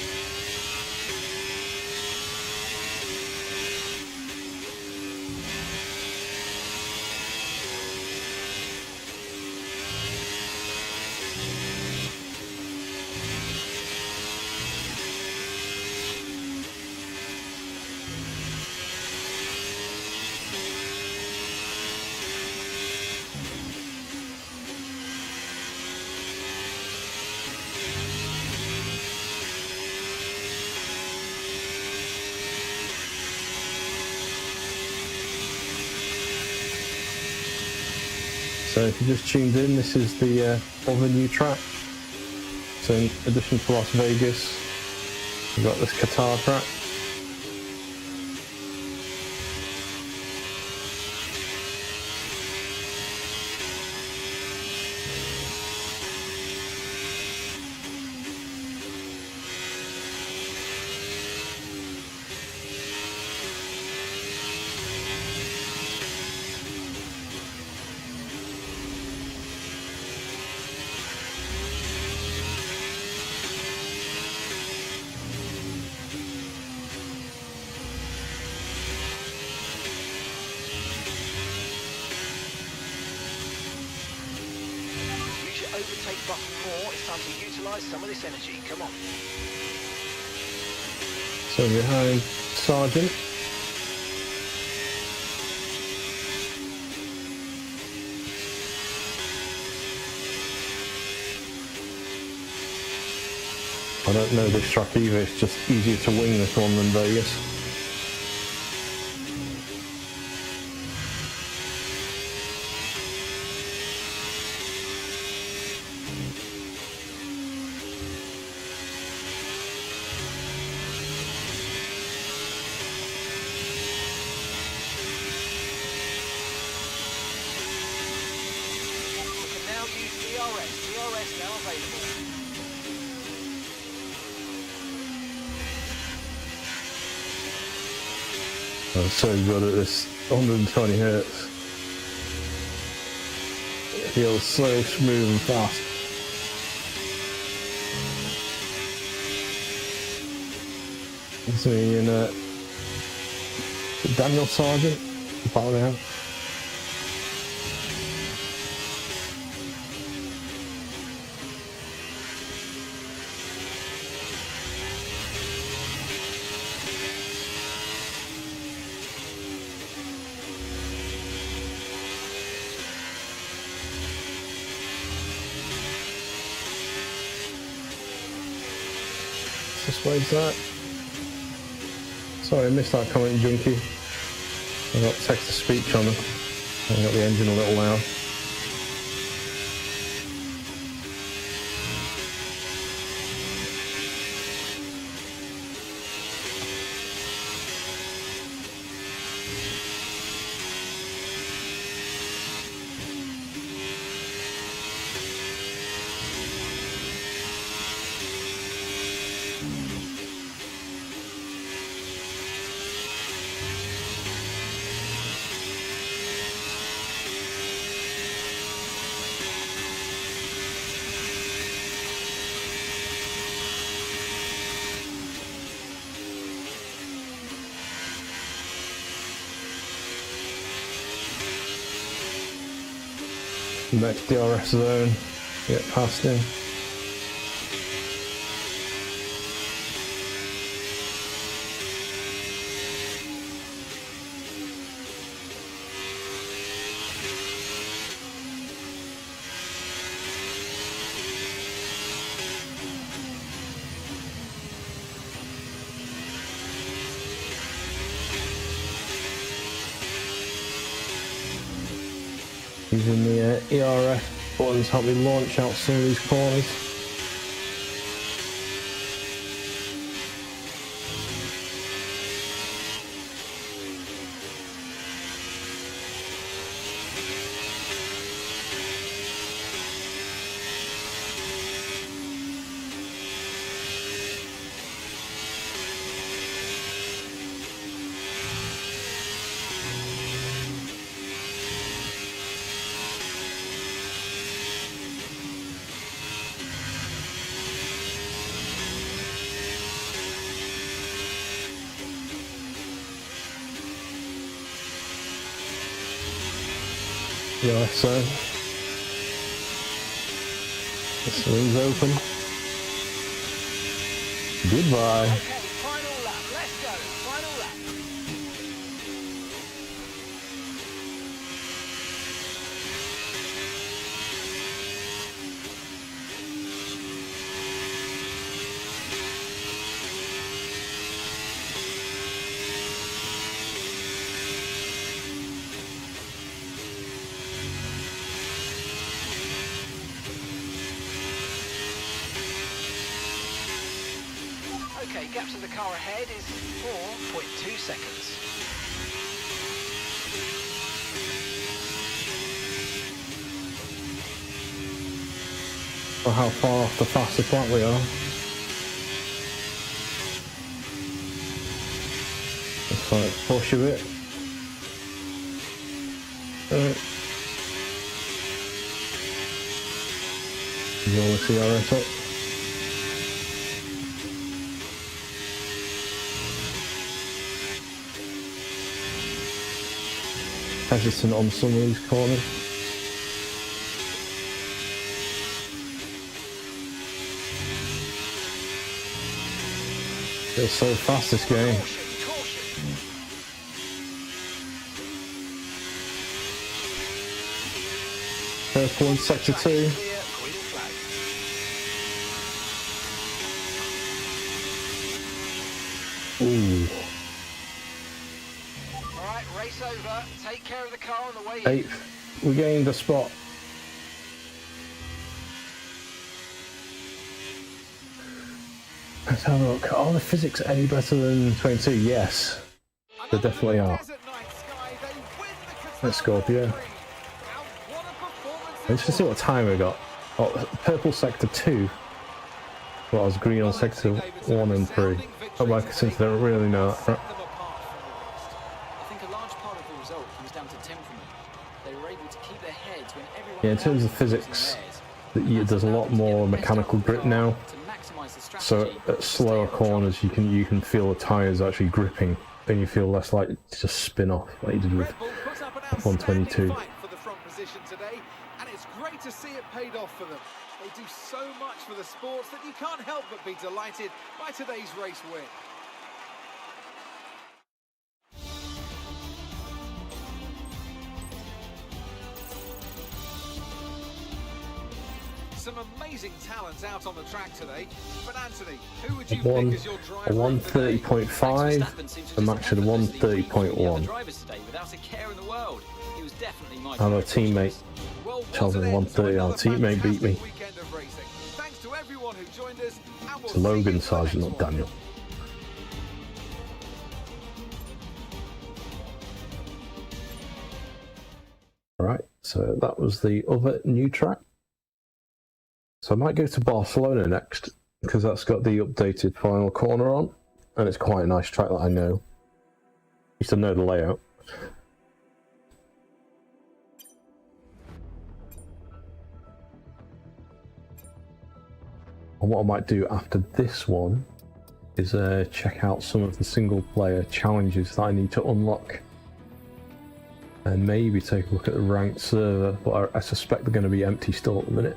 So if you just tuned in, this is the other new track. So in addition to Las Vegas, we've got this Qatar track. Overtake button 4. It's time to utilise some of this energy. Come on. So behind Sergeant. I don't know this track either, it's just easier to wing this one than Vegas. DRS now available. I'm so good at this 120 hertz. It feels so smooth and fast. It's me and Daniel Sargent, part of the house. Displays that. Sorry, I missed that comment, Junkie. I got text to speech on it. I got the engine a little loud. Next DRS zone, get past him. Using the ERF buttons help me launch out some of these corners. Yeah, so this wing's open. Goodbye. Okay, final lap. Let's go. Final lap. Okay, gap to the car ahead is 4.2 seconds. Or how far off the fastest lap we are. Let's like push a bit. You want to see our up. Hesitant on some of these corners. It's so fast, this game. Caution. Purple in sector 2. Clear, green flag. Ooh. Alright, race over. Take care of the car on the way in. 8th. We gained a spot. Let's have a look. Are the physics any better than 22? Yes. They definitely are. Let's Scorpio. Let's just see what time we got. Oh, purple sector 2. Well, I was green on sector 1 and 3. Oh, like, since they don't really know that. I think a large part of the result comes down to temperament. They were able to keep their heads when everyone Yeah, in terms of physics, there's a lot more mechanical grip now. So at slower corners, you can feel the tyres actually gripping, and you feel less likely to just spin off like you did with F122. For the front position today, and it's great to see it paid off for them. They do so much for the sports that you can't help but be delighted by today's race win. Some amazing talents out on the track today. But Anthony, who would you pick as your driver? A 130.5, a match at a 130.1. And our teammate, Charles at 130, our teammate beat me. Thanks to everyone who joined us. It's Logan Sargent, not Daniel. Alright, so that was the other new track. So I might go to Barcelona next, because that's got the updated final corner on, and it's quite a nice track that I know. Used to know the layout. And what I might do after this one is check out some of the single player challenges that I need to unlock. and maybe take a look at the ranked server, but I suspect they're going to be empty still at the minute.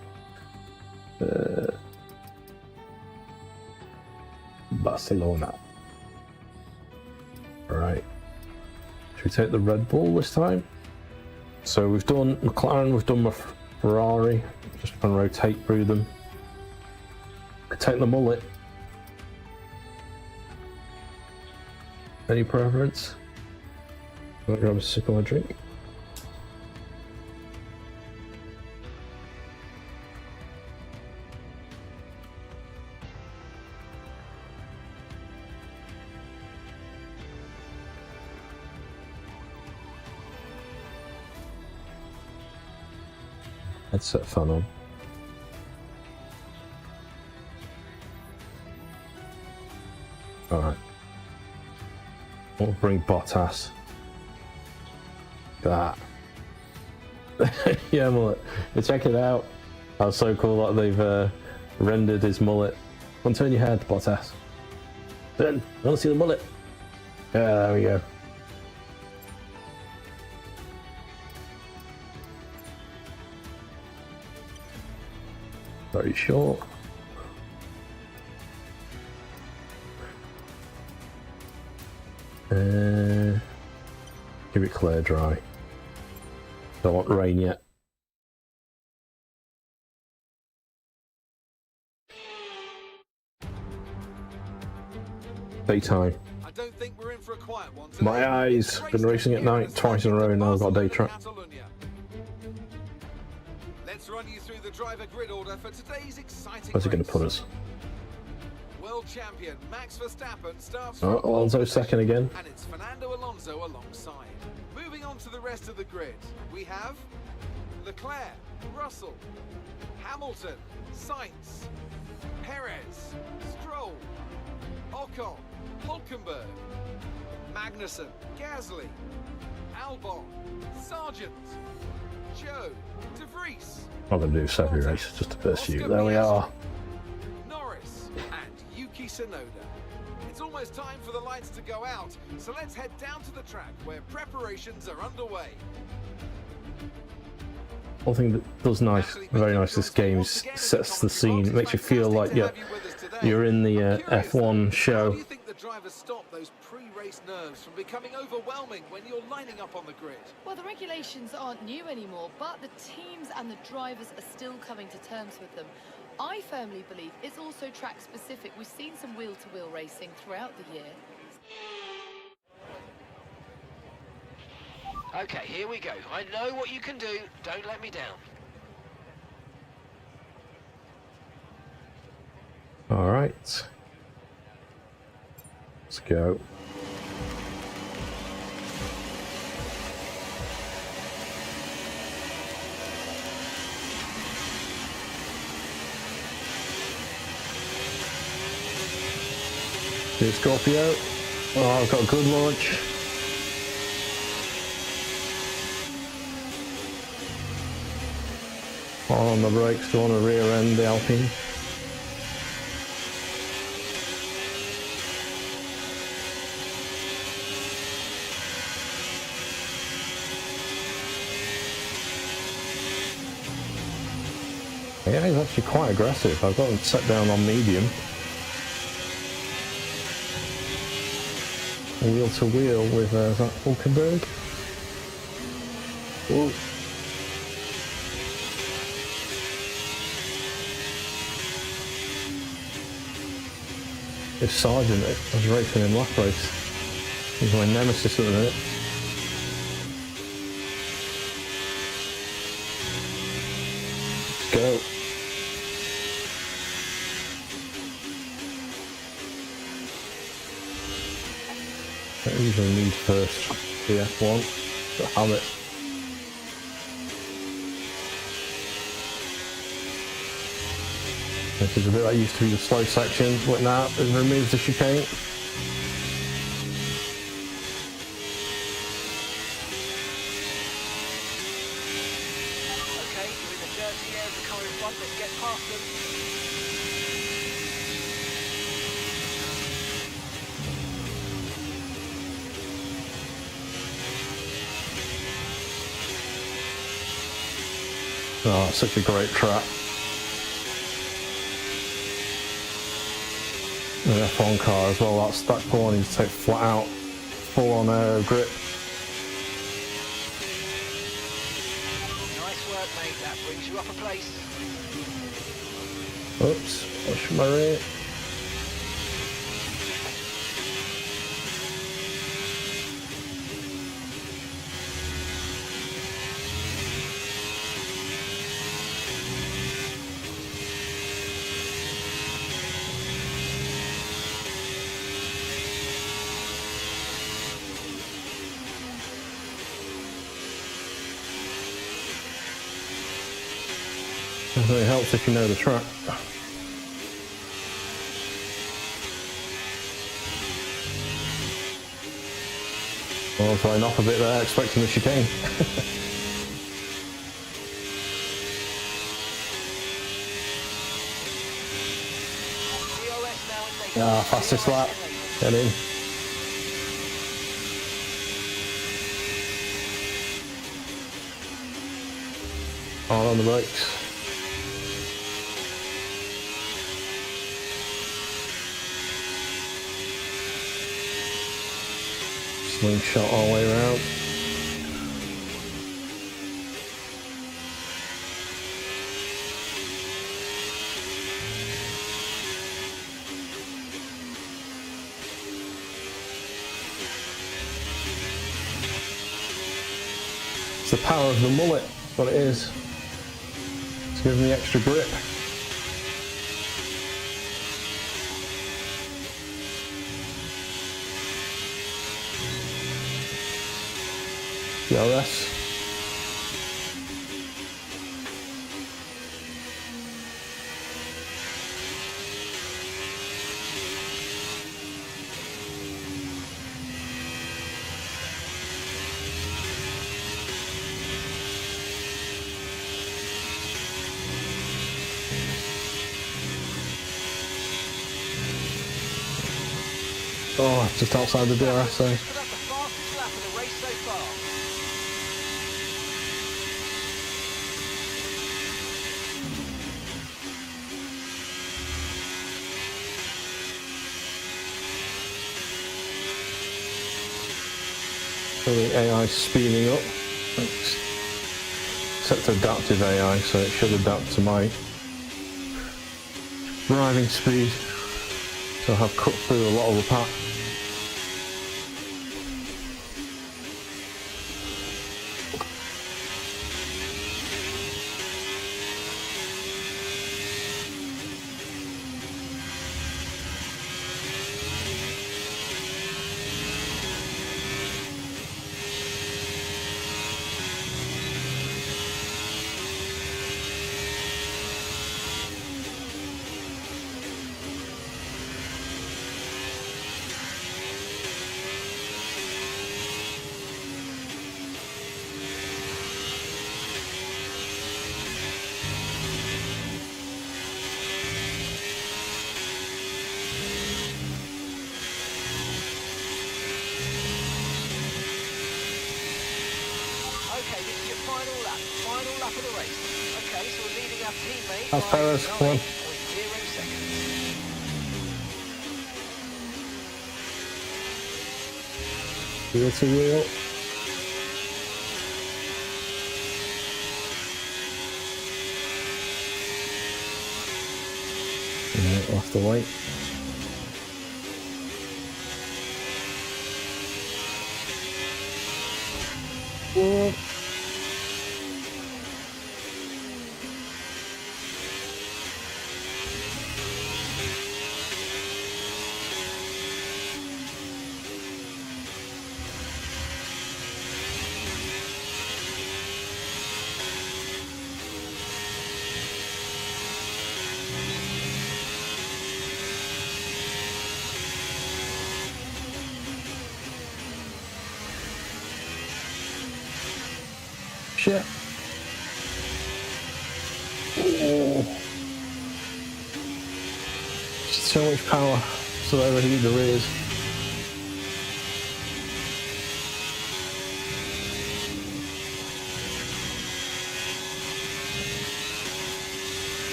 Barcelona. Right. Should we take the Red Bull this time? So we've done McLaren, we've done my Ferrari. Just going to rotate through them. Take the mullet. Any preference? I'll grab a sip of my drink. Headset fan on. Alright. We'll bring Bottas. That. Yeah, mullet. Check it out. That's so cool that they've rendered his mullet. Come on, turn your head, Bottas. Turn. I want to see the mullet. Yeah, there we go. Very short. Give it clear dry. Don't want rain yet. Daytime. I don't think we're in for a quiet one today. My eyes. Been racing at night twice in a row, now I've got a day track. Let's run you through the driver grid order for today's exciting Where's it going to race. put us? World champion Max Verstappen starts Oh, from Alonso pole second again. and it's Fernando Alonso alongside. Moving on to the rest of the grid, we have Leclerc, Russell, Hamilton, Sainz, Perez, Stroll, Ocon, Hulkenberg, Magnussen, Gasly, Albon, Sargent, Joe, De Vries, I'm going to do 7 race, just to pursue. There we are. Norris, and Yuki Tsunoda. It's almost time for the lights to go out, so let's head down to the track where preparations are underway. One thing that does nice, very nice, this game is sets the scene. It makes you feel like you're in the F1 show. How do you think the drivers stop those pre-race nerves from becoming overwhelming when you're lining up on the grid? Well, the regulations aren't new anymore, but the teams and the drivers are still coming to terms with them. I firmly believe it's also track specific. We've seen some wheel-to-wheel racing throughout the year. Okay, here we go. I know what you can do. Don't let me down. All right. Let's go. Here's Scorpio. Oh, I've got a good launch. On the brakes, don't want to rear end the Alpine. Yeah, he's actually quite aggressive. I've got him set down on medium. Wheel to wheel with is that Hulkenberg? Whoa. It's Sargent. I was racing in last race. He's my nemesis at the minute. Let's go. I usually need first the F1, but have it. This is a bit that used to be the slow section, but now it removes the chicane. Okay, you're in the dirty air of the car in front. Let's get past them. Oh, it's such a great track. The F1 car as well, that stack corner, you take flat out, full on aero grip. Nice work, mate. That brings you up a place. Oops, push my rear. It really helps if you know the track. Well, I was flying off a bit there, expecting the chicane. DOS now in late. Ah, fastest lap. Get in. Hard on the brakes. Slingshot all the way around. It's the power of the mullet, what it is. It's giving me extra grip. DRS. Oh, just outside the DRS zone. Put up the fastest lap of the race so far. So the AI speeding up. It's set to adaptive AI, so it should adapt to my driving speed. So I have cut through a lot of the pack. Okay, this is your final lap of the race. Okay, so we're leading our teammate That's by Perez, come on. 9.0 seconds. Wheel to wheel. Yeah, we'll have to wait. Whoa. Shit. Oh. So much power, so I overheat the rears.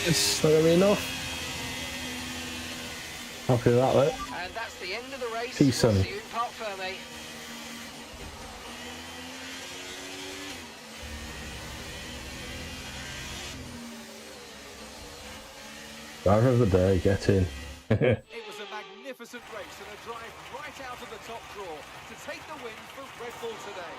It's not gonna be enough. Happy with that, though. And that's the end of the race. P7. We'll see you in Parc Ferme. Driver of the day, get in. It was a magnificent race and a drive right out of the top draw to take the win for Red Bull today.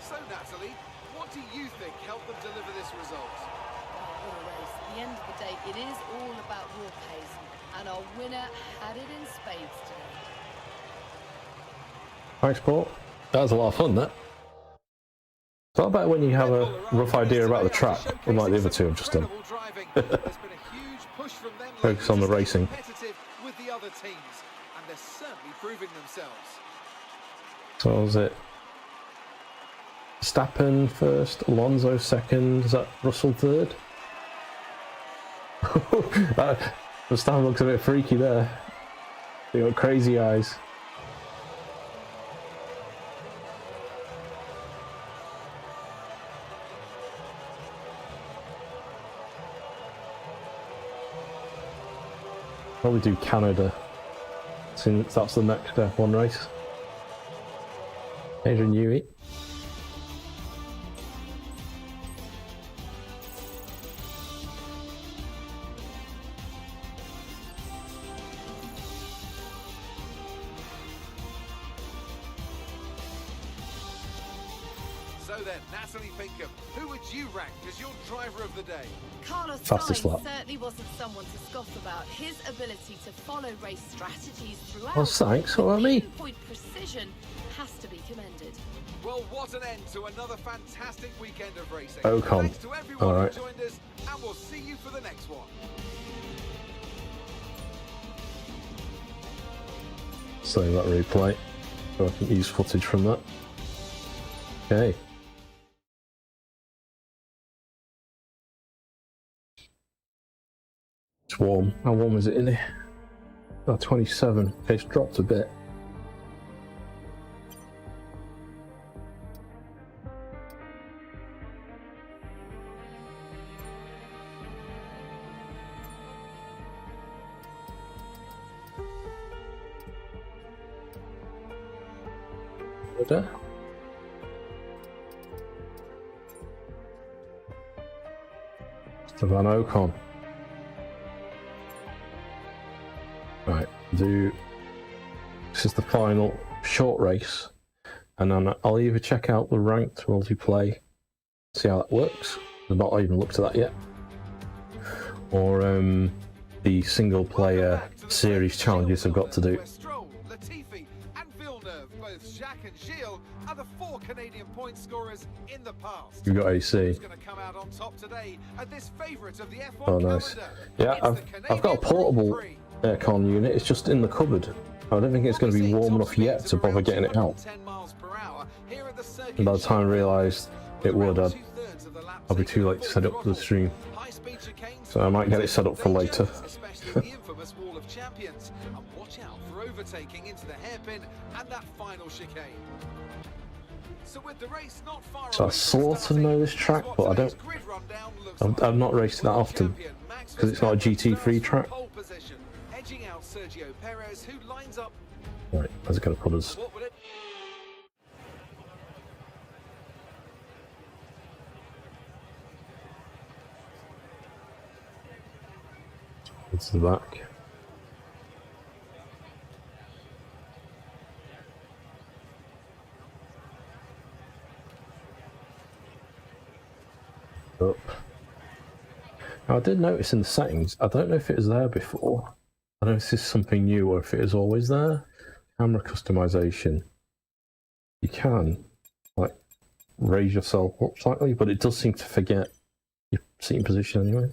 So, Natalie, what do you think helped them deliver this result? Oh, what a race. At the end of the day, it is all about raw pace, and our winner had it in spades today. Thanks, Paul. That was a lot of fun, that. It's not better when you have a rough idea about the track, unlike the other two I've just done. Focus on the racing. With the other teams, and they're certainly proving themselves. So what was it? Verstappen first, Alonso second, is that Russell third? Verstappen looks a bit freaky there. They got crazy eyes. Probably do Canada, since that's the next F1 race. Adrian Newey. So then, Natalie Pinkham, who would you rank as your driver of the day? Carlos Fastest Sainz lap. certainly wasn't someone to scoff about. His ability to follow race strategies throughout Well, thanks, what about me? pinpoint precision has to be commended. Well, what an end to another fantastic weekend of racing. Ocon. Thanks to everyone All right. who joined us, and we'll see you for the next one. Save that replay so I can use footage from that. Okay. It's warm. How warm is it in here? About 27. Okay, it's dropped a bit. There. Esteban Ocon. Right, this is the final short race, and then I'll either check out the ranked multiplayer, see how that works. I've not even looked at that yet, or the single player series challenges I've got to do. Jacques and Gilles are the 4 Canadian point scorers in the past. You've got AC. Who's going to come out on top today at this favourite of the F1 Oh, nice. calendar? Yeah, I've got a portable aircon unit. It's just in the cupboard. I don't think it's going to be warm enough yet to bother getting it out. And by the time I realised it would, I'll be too late to set up for the stream. So I might get it set up for later. Especially the infamous Wall of Champions. And watch out for overtaking into the hairpin and that final chicane. So with the race not far So I sort of know this track, but I don't. I've not raced it that often because it's not a GT3 track. Edging out Sergio Perez, who lines up. Right, where's it going to put us? What would it? It's the back. Up. Now I did notice in the settings, I don't know if it was there before. I don't know if this is something new or if it is always there. Camera customization. You can like raise yourself up slightly, but it does seem to forget your seating position anyway.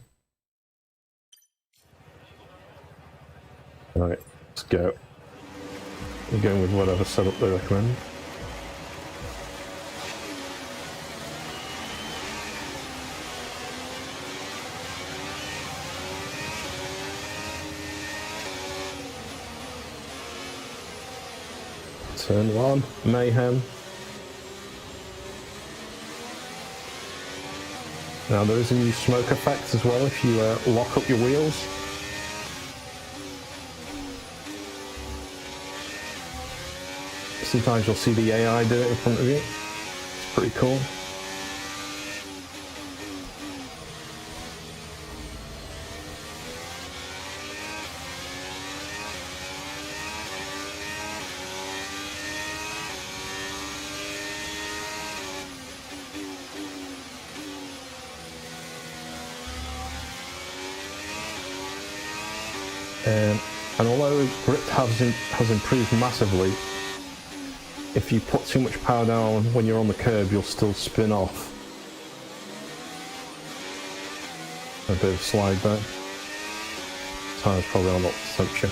Right, let's go. We're going with whatever setup they recommend. Turn 1, mayhem. Now there is a new smoke effect as well if you lock up your wheels. Sometimes you'll see the AI do it in front of you. It's pretty cool. And although grip has improved massively, if you put too much power down when you're on the curb, you'll still spin off. A bit of slide there. Tire's probably on opposite temperature.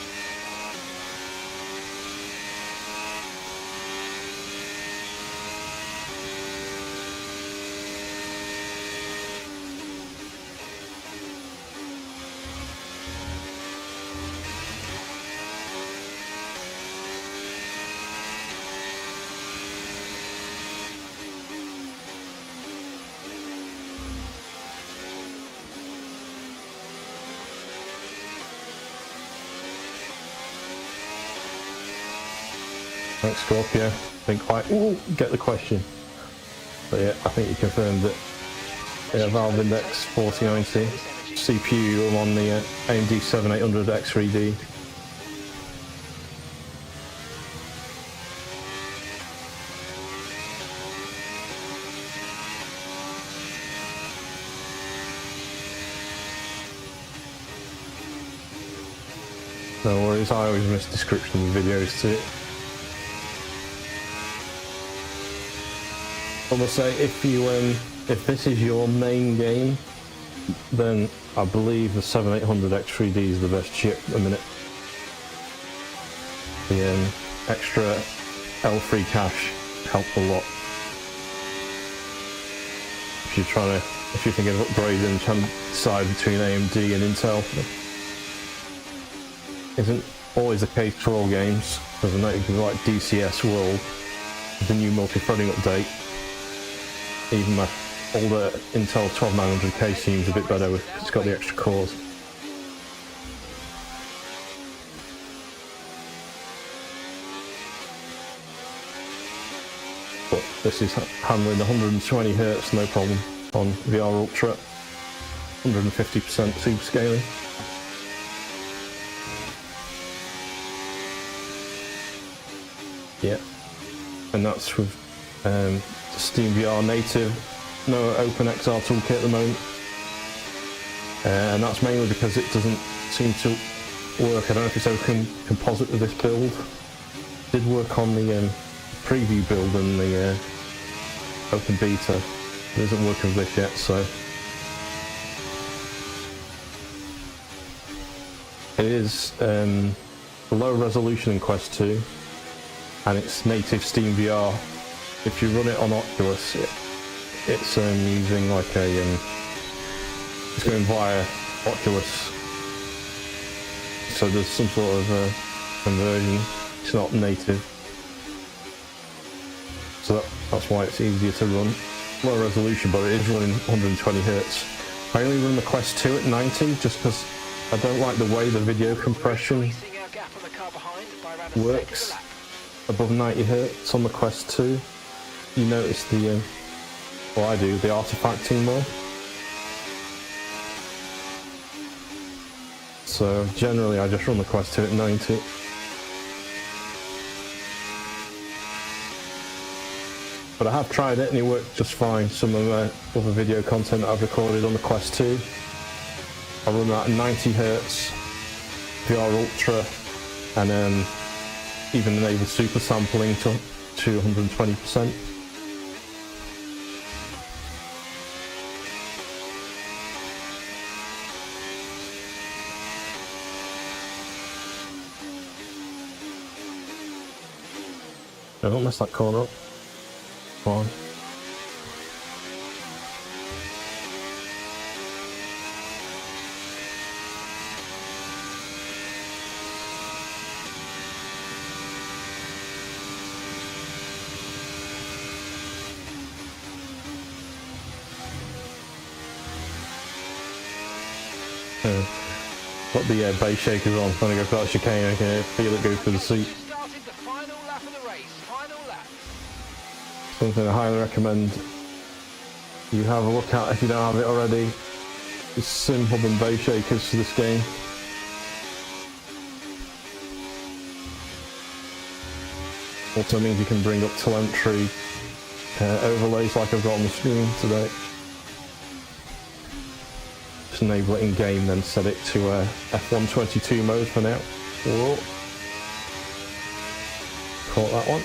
Thanks, Scorpio. Didn't quite get the question. But yeah, I think you confirmed it. Yeah, Valve Index 4090 CPU on the AMD 7800X3D. No worries, I always miss description of videos too. I will say, if this is your main game, then I believe the 7800X3D is the best chip at the minute. The extra L3 cache helped a lot. If you're thinking of upgrading, trying to decide between AMD and Intel, isn't always the case for all games. Because I know like DCS World, the new multi-threading update. Even my older Intel 12900K seems a bit better with it's got the extra cores. But this is handling 120 Hz no problem on VR Ultra, 150% super scaling. Yeah, and that's with SteamVR native, no OpenXR toolkit at the moment, and that's mainly because it doesn't seem to work. I don't know if it's open composite with this build. It did work on the preview build and the open beta. It isn't working with this yet, so it is low resolution in Quest 2, and it's native SteamVR. If you run it on Oculus, it's using like a it's going via Oculus, so there's some sort of conversion. It's not native, so that's why it's easier to run. Low resolution, but it is running 120 Hz. I only run the Quest 2 at 90 just because I don't like the way the video compression works above 90 Hz on the Quest 2. You notice the, well I do, the artifacting more. So generally I just run the Quest 2 at 90. But I have tried it and it worked just fine. Some of the other video content that I've recorded on the Quest 2, I run that at 90 Hz, VR Ultra, and even enable super sampling to 120%. Don't mess that corner up. Come on. Put the base shakers on when I go for that chicane. I can feel it go through the seat. Started the final lap of the race. Final lap. Something I highly recommend you have a look at if you don't have it already. It's simple than base shakers for this game. Also means you can bring up telemetry overlays like I've got on the screen today. Just enable it in game, then set it to F122 mode for now. Whoa. Caught that one.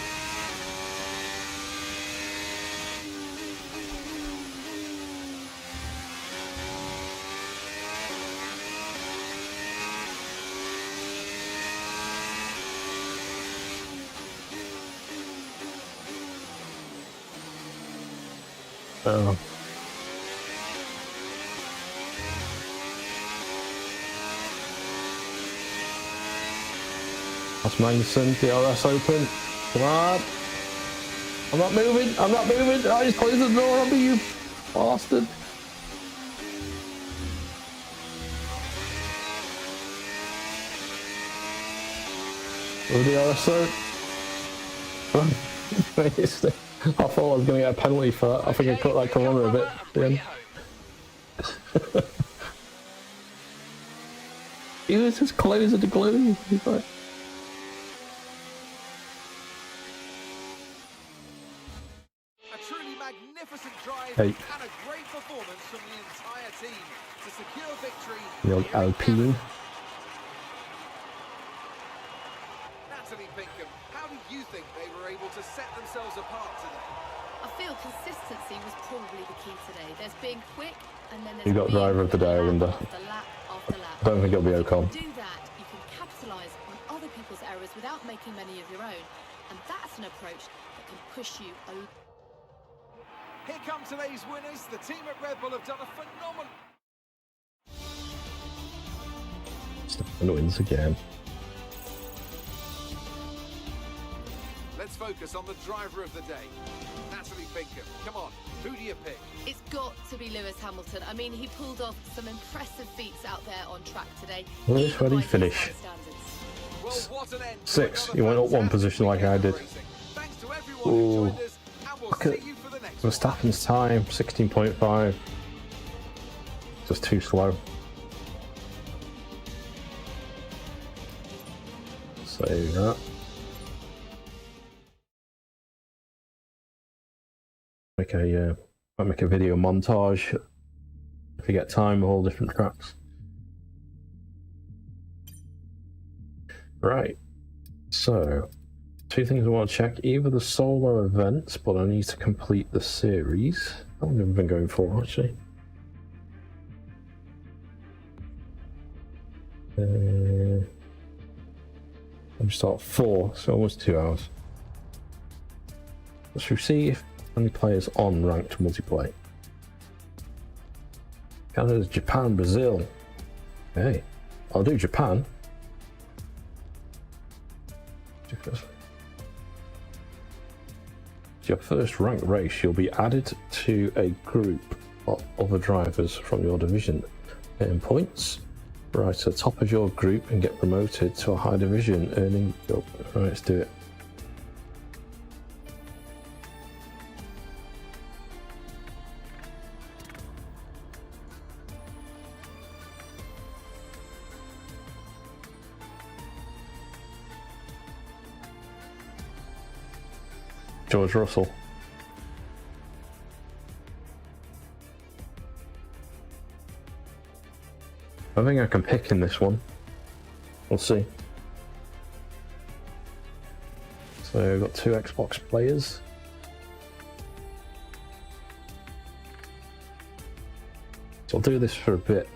Oh. That's Magnussen, DRS open. Come on. I'm not moving. I'm not moving. I just closed the door on me, you bastard. Oh, DRS zone. I thought I was going to get a penalty for that. I think I cut that corner a bit at the end. He was just closing the glue. He's like... A truly magnificent drive Hey. and a great performance from the entire team to secure victory. The old Alpine. Natalie Pinkham, how do you think they were able to set themselves apart today? I feel consistency was probably the key today. There's being quick, and then there's You got being driver of the day, I wonder. after lap after lap. I don't think it'll be Ocon. If you do that, you can capitalise on other people's errors without making many of your own, and that's an approach that can push you over. Here come today's winners. The team at Red Bull have done a phenomenal... And wins again. Let's focus on the driver of the day. Natalie Pinkham, come on, who do you pick? It's got to be Lewis Hamilton. I mean, he pulled off some impressive feats out there on track today. Lewis, where did he Even by finish? his standards. Well, what an end to Six. another He went up one fantastic position like I did. racing. Thanks to everyone Ooh. who joined us, and we'll Look at see you for the next one. Verstappen's time, 16.5. Just too slow. Save that. Might make a video montage if you get time of all different tracks. Right. So, two things I want to check. Either the solo events, but I need to complete the series. How long have I been going for, actually? I'm start 4, so almost 2 hours. Let's see if any players on ranked multiplayer. Canada's Japan, Brazil. Hey, I'll do Japan. It's your first ranked race. You'll be added to a group of other drivers from your division. Earn points. Rise to the top of your group and get promoted to a high division, earning... Oh, right, let's do it. George Russell. I think I can pick in this one. We'll see. So we've got 2 Xbox players. So I'll do this for a bit.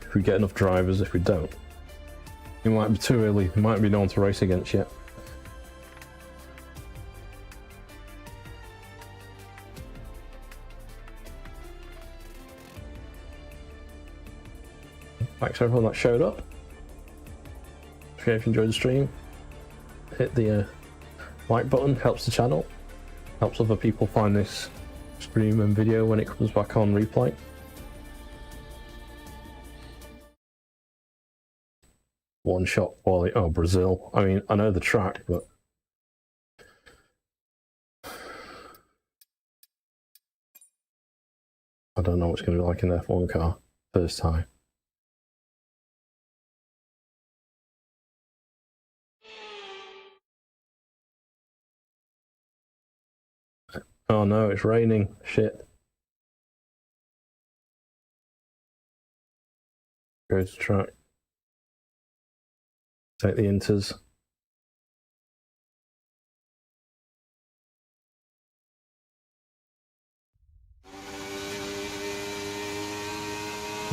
If we get enough drivers, if we don't. It might be too early, it might be no one to race against yet. Thanks for everyone that showed up. If you enjoyed the stream, hit the like button, helps the channel, helps other people find this stream and video when it comes back on replay. one-shot quality. Oh, Brazil. I mean, I know the track, but I don't know what's going to be like in an F1 car first time. Oh no, it's raining. Shit. Go to track. Take the inters.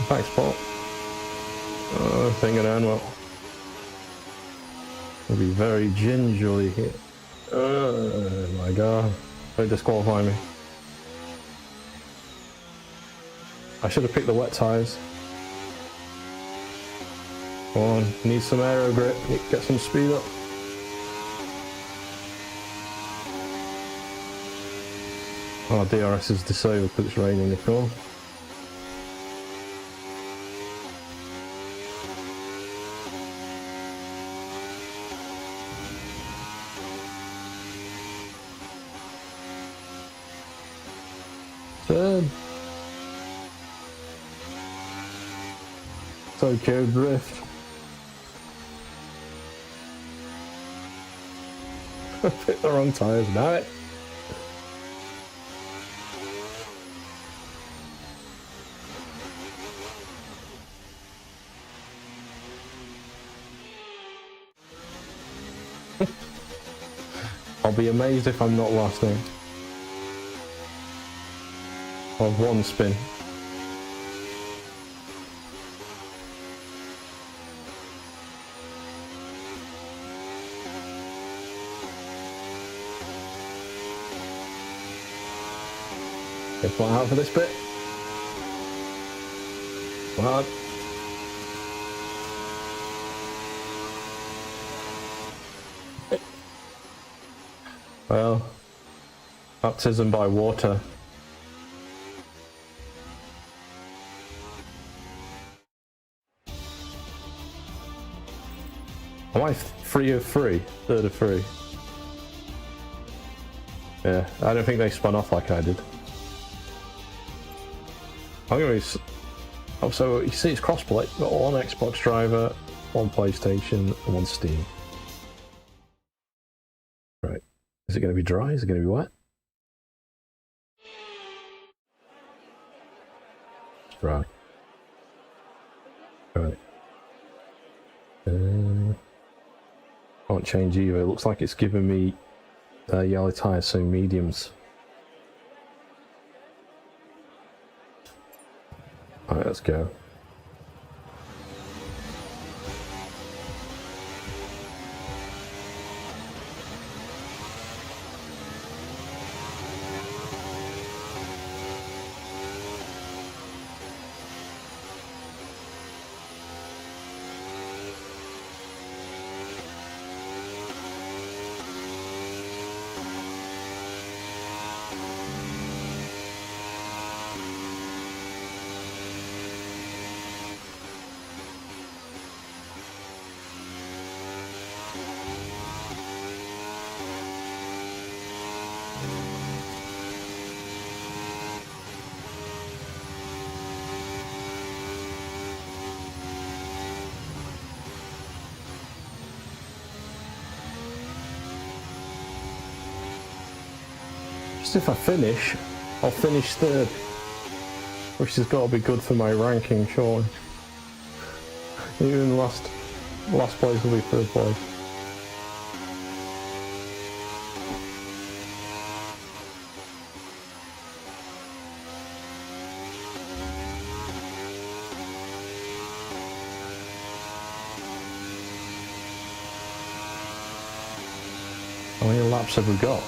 Back spot. Oh, thing around well. We'll be very gingerly here. Oh my god. Don't disqualify me. I should have picked the wet tyres. Come on, need some aero grip, get some speed up. Oh, DRS is disabled because it's raining, of course. Third. Tokyo Drift. I picked the wrong tyres, damn it. I'll be amazed if I'm not lasting. I'll have one spin. Get flat out for this bit. Flat. Well, baptism by water. Am I 3 of 3? 3rd of 3? Yeah, I don't think they spun off like I did. I'm gonna be... Oh, so you see it's crossplay. Got one Xbox driver, one PlayStation, and one Steam. Right. Is it gonna be dry? Is it gonna be wet? It's dry. Right. Can't change either. It looks like it's giving me yellow tyres, so mediums. Alright, let's go. Just if I finish, I'll finish 3rd. Which has got to be good for my ranking, surely. Even last place will be 3rd place. How many laps have we got?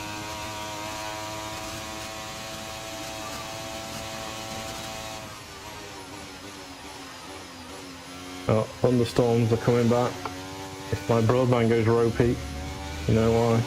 Oh, thunderstorms are coming back. If my broadband goes ropey, you know why.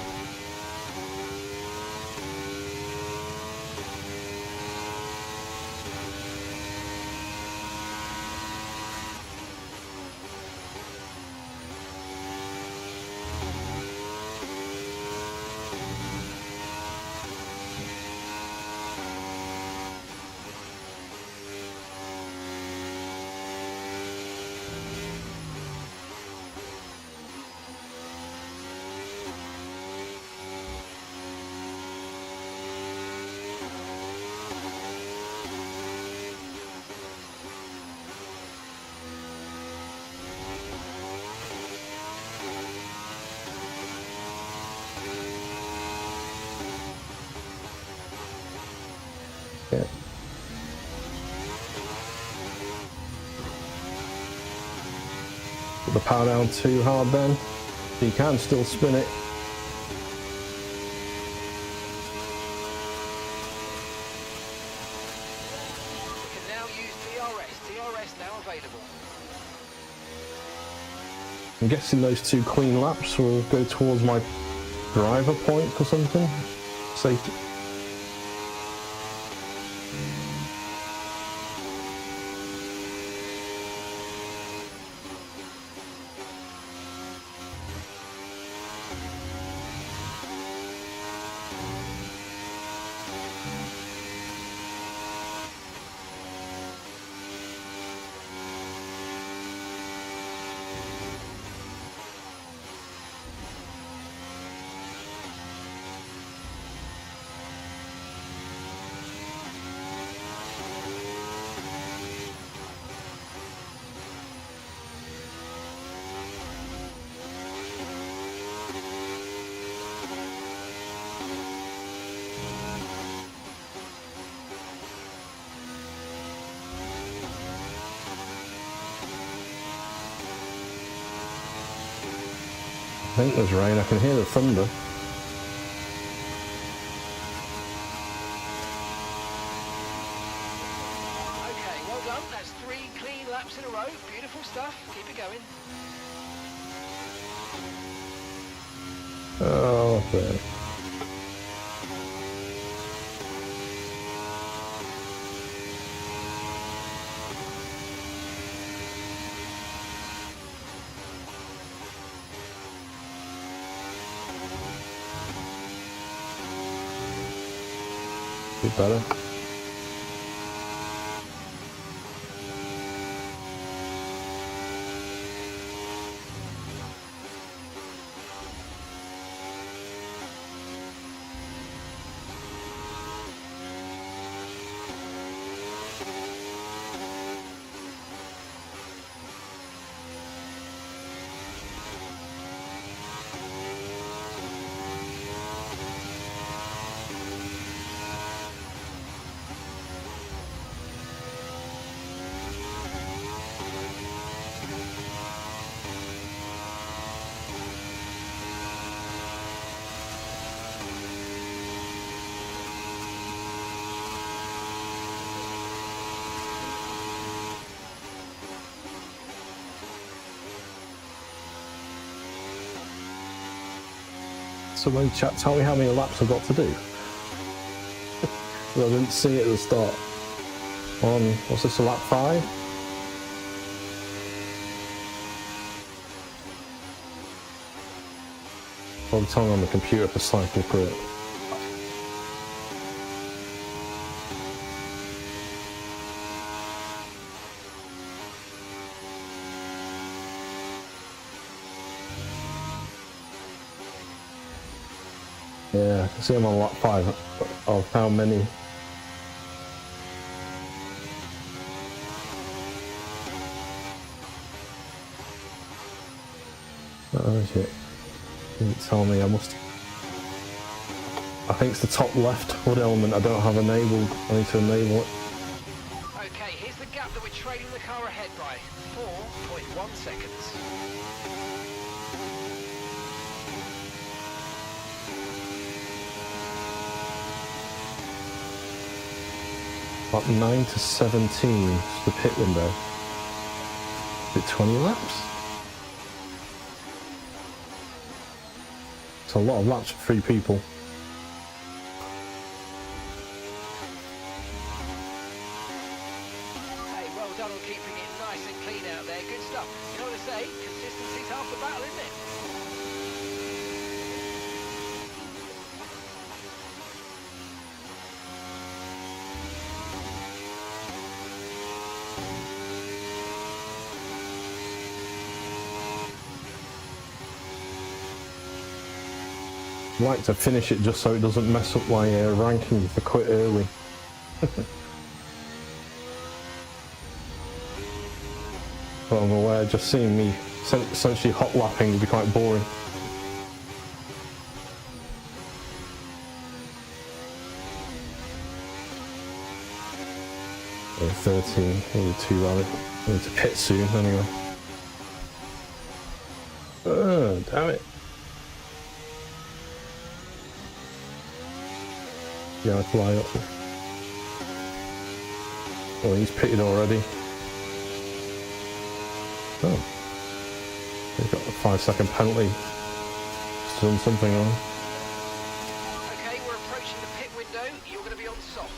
Put the power down too hard then. You can still spin it. We can now use DRS. DRS now available. I'm guessing those 2 clean laps will go towards my driver point or something. Safety. I think there's rain. I can hear the thunder. Okay, well done. That's 3 clean laps in a row. Beautiful stuff. Keep it going. Oh, okay. Bit better. Somebody chat, tell me how many laps I've got to do. Well, I didn't see it at the start. What's this, a lap 5? By the time on the computer for cycle through it. Yeah, I can see I'm on lap 5 of how many. Oh shit. Didn't tell me. I think it's the top left hood element I don't have enabled. I need to enable it. Okay, here's the gap that we're trailing the car ahead by. 4.1 seconds. About 9 to 17 is the pit window. Is it 20 laps? It's a lot of laps for 3 people. Hey, well done on keeping it nice and clean out there. Good stuff. You know what I say? Consistency's half the battle, isn't it? I like to finish it just so it doesn't mess up my ranking if I quit early. But I'm aware just seeing me essentially hot lapping would be quite boring. Yeah, 13, maybe 2 rather. I need to pit soon anyway. Oh, damn it. Yeah, I fly up. Oh, he's pitted already. Oh. He's got a 5-second penalty. He's done something wrong. Okay, we're approaching the pit window. You're going to be on softs.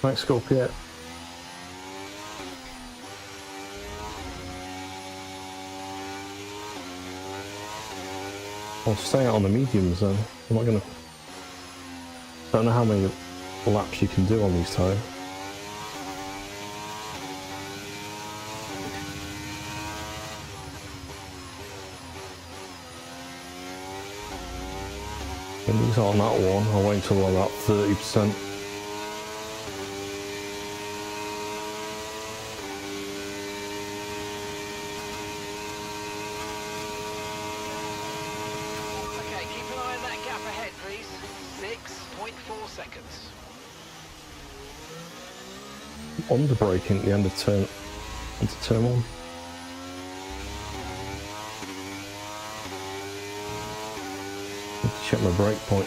Thanks, Scorpio. I'll stay out on the mediums then. I'm not gonna... Don't know how many laps you can do on these tyres. And these aren't that one. I'll wait until I'm about 30%. Okay, keep an eye on that gap ahead, please. 6.4 seconds. Under braking at the end of turn, into turn 1. Need to check my brake point.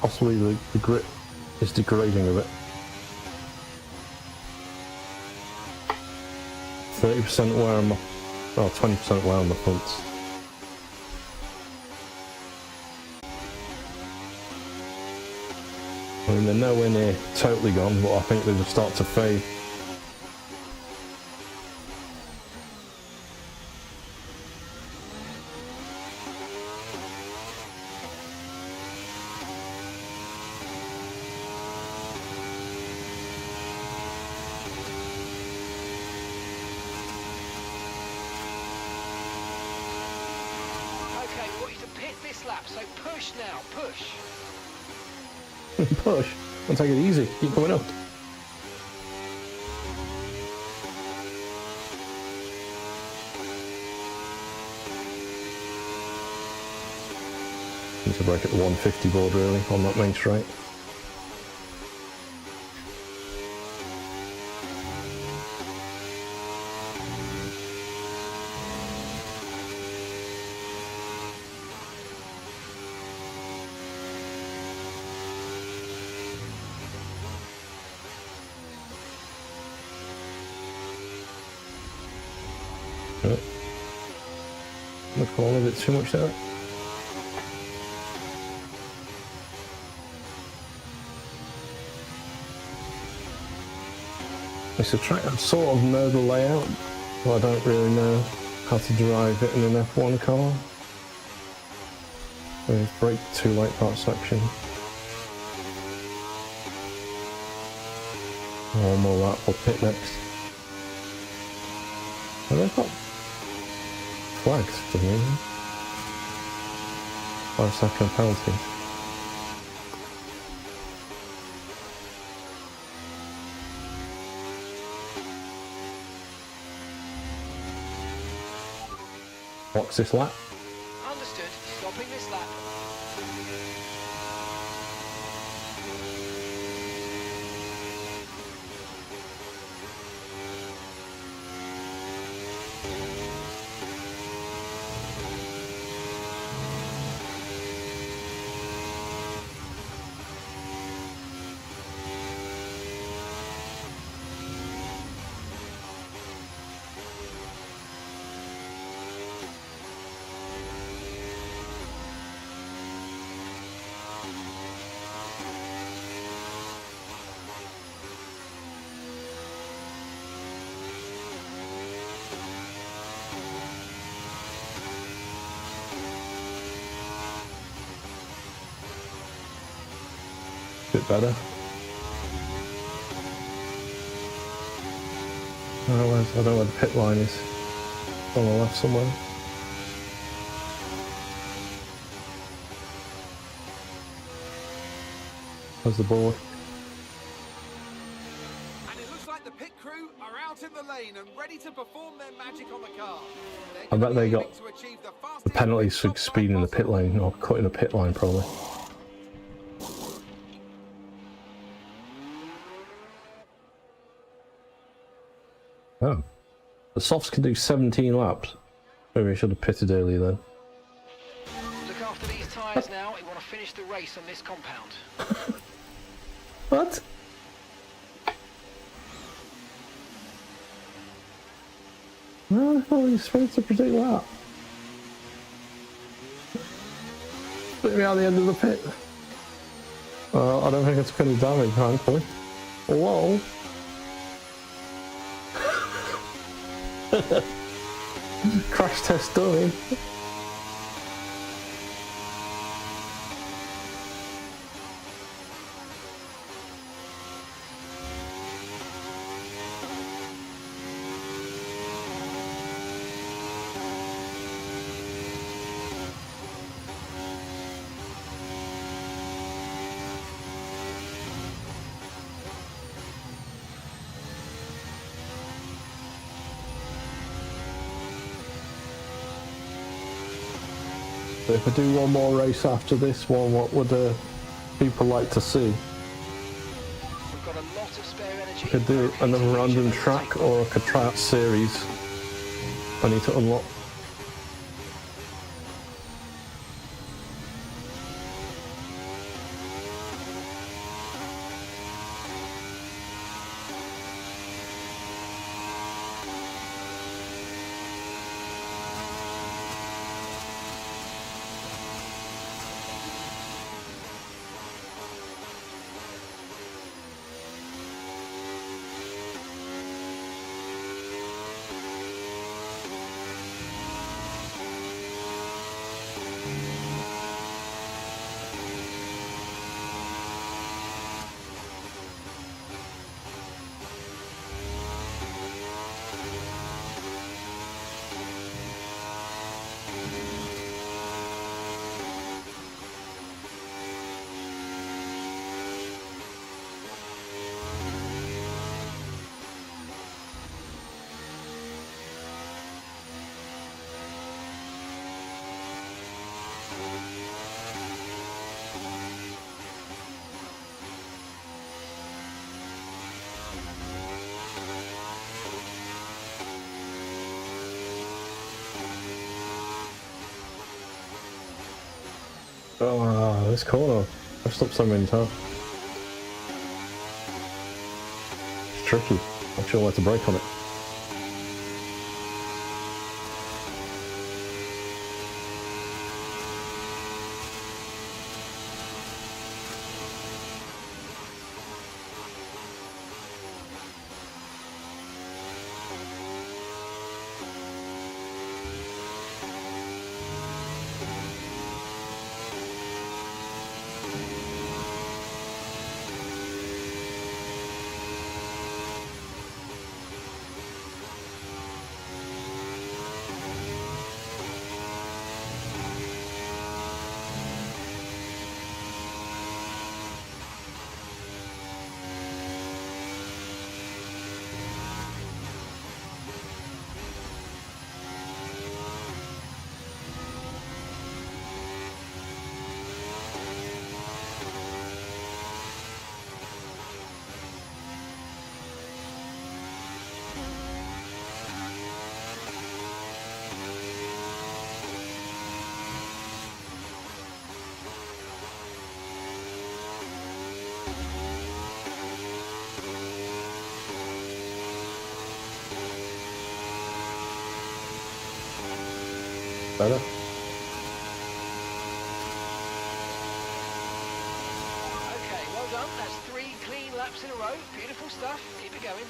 Possibly the grip is degrading a bit. 30% wear on my, oh, 20% wear on the fronts. I mean, they're nowhere near totally gone, but I think they just start to fade. Okay, we want you to pit this lap, so push now, push. Push. Don't take it easy. Keep going up. Need to brake at the 150 board really on that main straight. Yep. I'm calling a bit too much there. It's a track I sort of know the layout, but I don't really know how to drive it in an F1 car. There's brake too late that section. One more lap, I'll pit next. And they've got flags for me. 5-second penalty. What's this lap? Understood. Stopping this lap. Bit better. Oh, I don't know where the pit line is. On the left somewhere. There's the board. And it looks like the pit crew are out in the lane and ready to perform their magic on the car. I bet they got the penalties for speeding the pit lane, or cutting the pit line probably. Oh. The softs can do 17 laps. Maybe I should have pitted earlier then. Look after these tyres now. We want to finish the race on this compound. What? No, I thought you were supposed to predict that. Put me out the end of the pit. I don't think it's going to damage, thankfully. Whoa. Crash test dummy. So if I do one more race after this one, what would people like to see? We've got a lot of spare energy. I could do another random track, or I could try out series. I need to unlock. Oh, this corner. I've stopped so many times. It's tricky. I'm sure where to brake on it. Better. Okay, well done. That's 3 clean laps in a row. Beautiful stuff. Keep it going.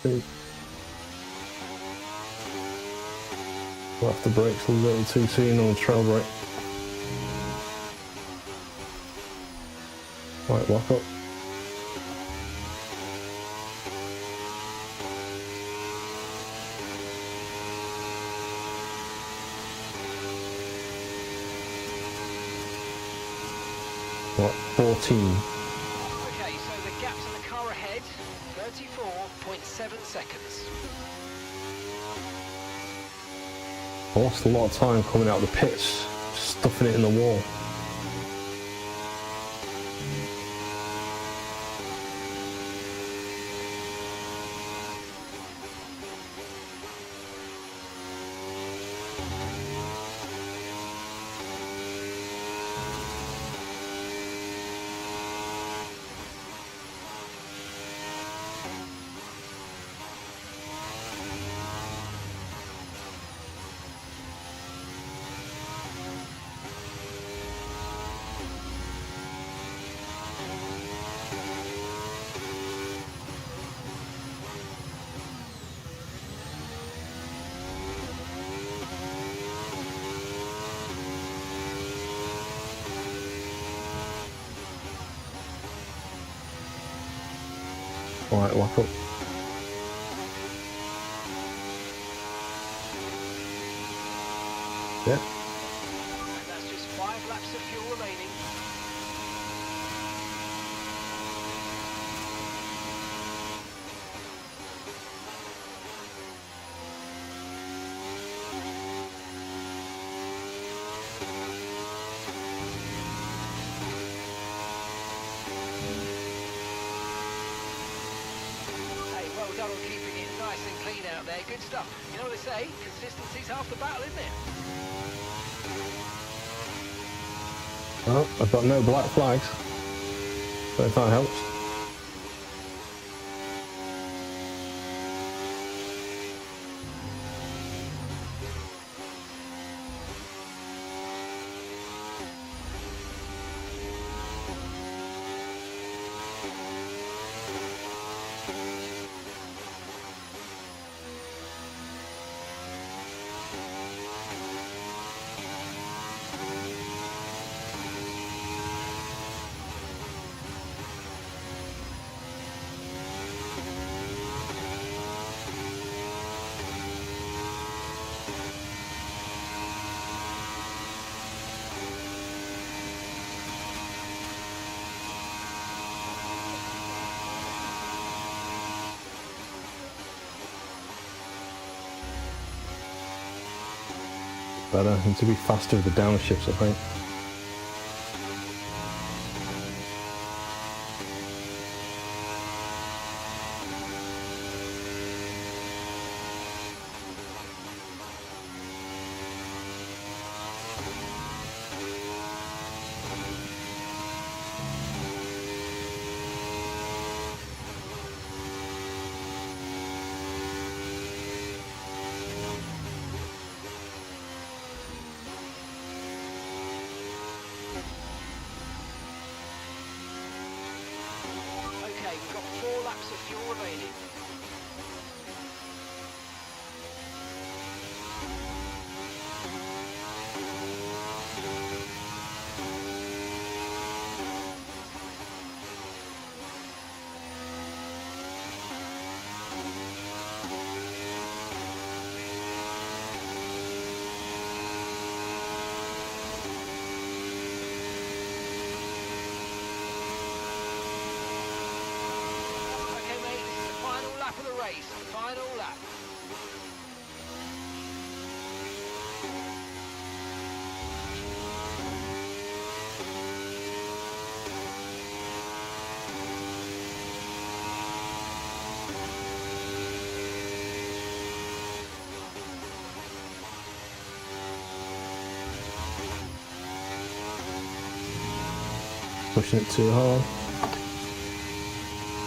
speed. Left the brakes a little too soon on the trail brake. Right, lock up. What, 14? Okay, so the gap to the car ahead, 34.7 seconds. I lost a lot of time coming out of the pits, stuffing it in the wall. Alright, lock up. Yeah. And that's just 5 laps of fuel remaining. Hey, well done on keeping it nice and clean out there. Good stuff. You know what they say? Consistency's half the battle, isn't it? Well, I've got no black flags, but if that helps. Better, need to be faster with the downshifts, I think. Okay, we've got 4 laps of fuel remaining. Okay, mate, this is the final lap of the race. Final lap. Pushing it too hard.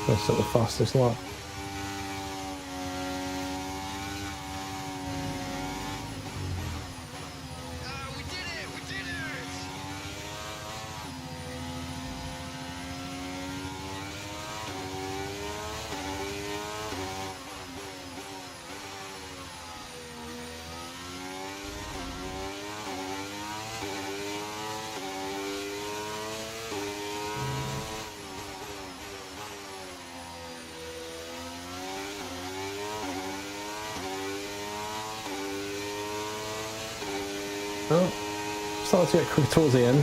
That's at the fastest lap. We did it! We did it! started to get quick towards the end.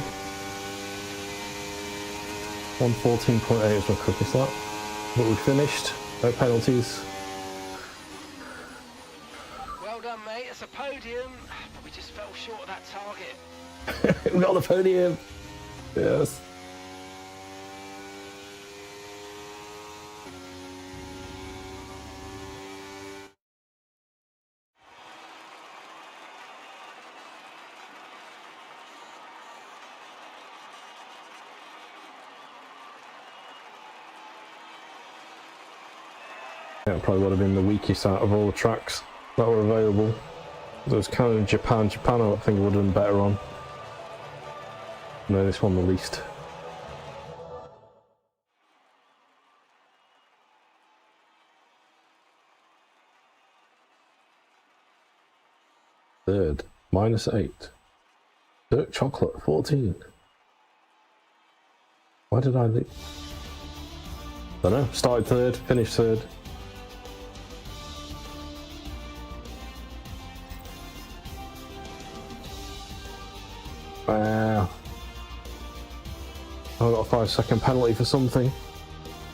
1:14.8 was my quickest lap. But we finished. No penalties. Well done, mate. It's a podium, but we just fell short of that target. We got the podium. Yes. Yeah, it probably would have been the weakest out of all the tracks that were available. There was kind of Japan. Japan, I think it would have been better on. No, this one the least. Third, -8. Dirt chocolate, 14. Why did I leave? I don't know. Started third, finished third. Wow. I got a 5-second penalty for something.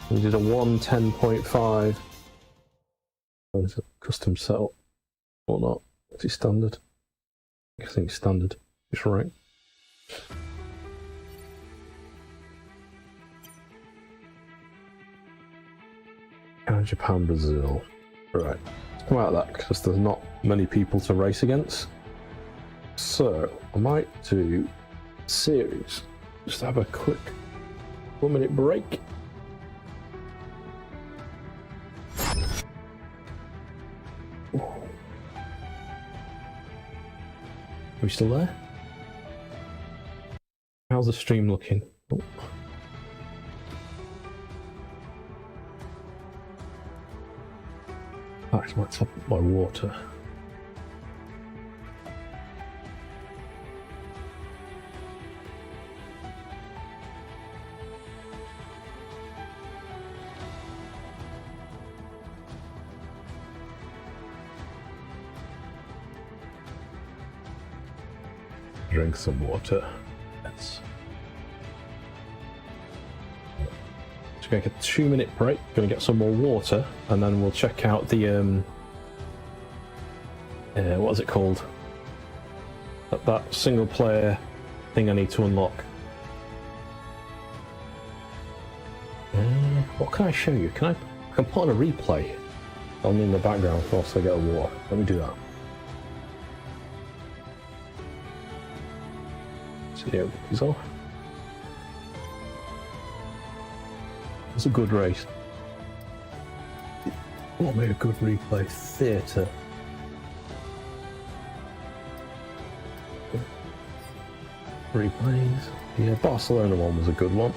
We did a 1:10.5. Is it custom setup or not? Is it standard? I think it's standard. It's right. Japan, Brazil. Right. Let's come out of that because there's not many people to race against. So I might do series. Just have a quick 1-minute break. Are we still there? How's the stream looking? Oh. That's my top of my water. Drink some water. Yes. Just gonna get a 2-minute break. Gonna get some more water, and then we'll check out the what is it called? That single player thing I need to unlock. What can I show you? I can put on a replay on in the background whilst I get a water. Let me do that. Yeah, he's off. It's a good race. What made a good replay? Theatre. Replays. Yeah, Barcelona one was a good one.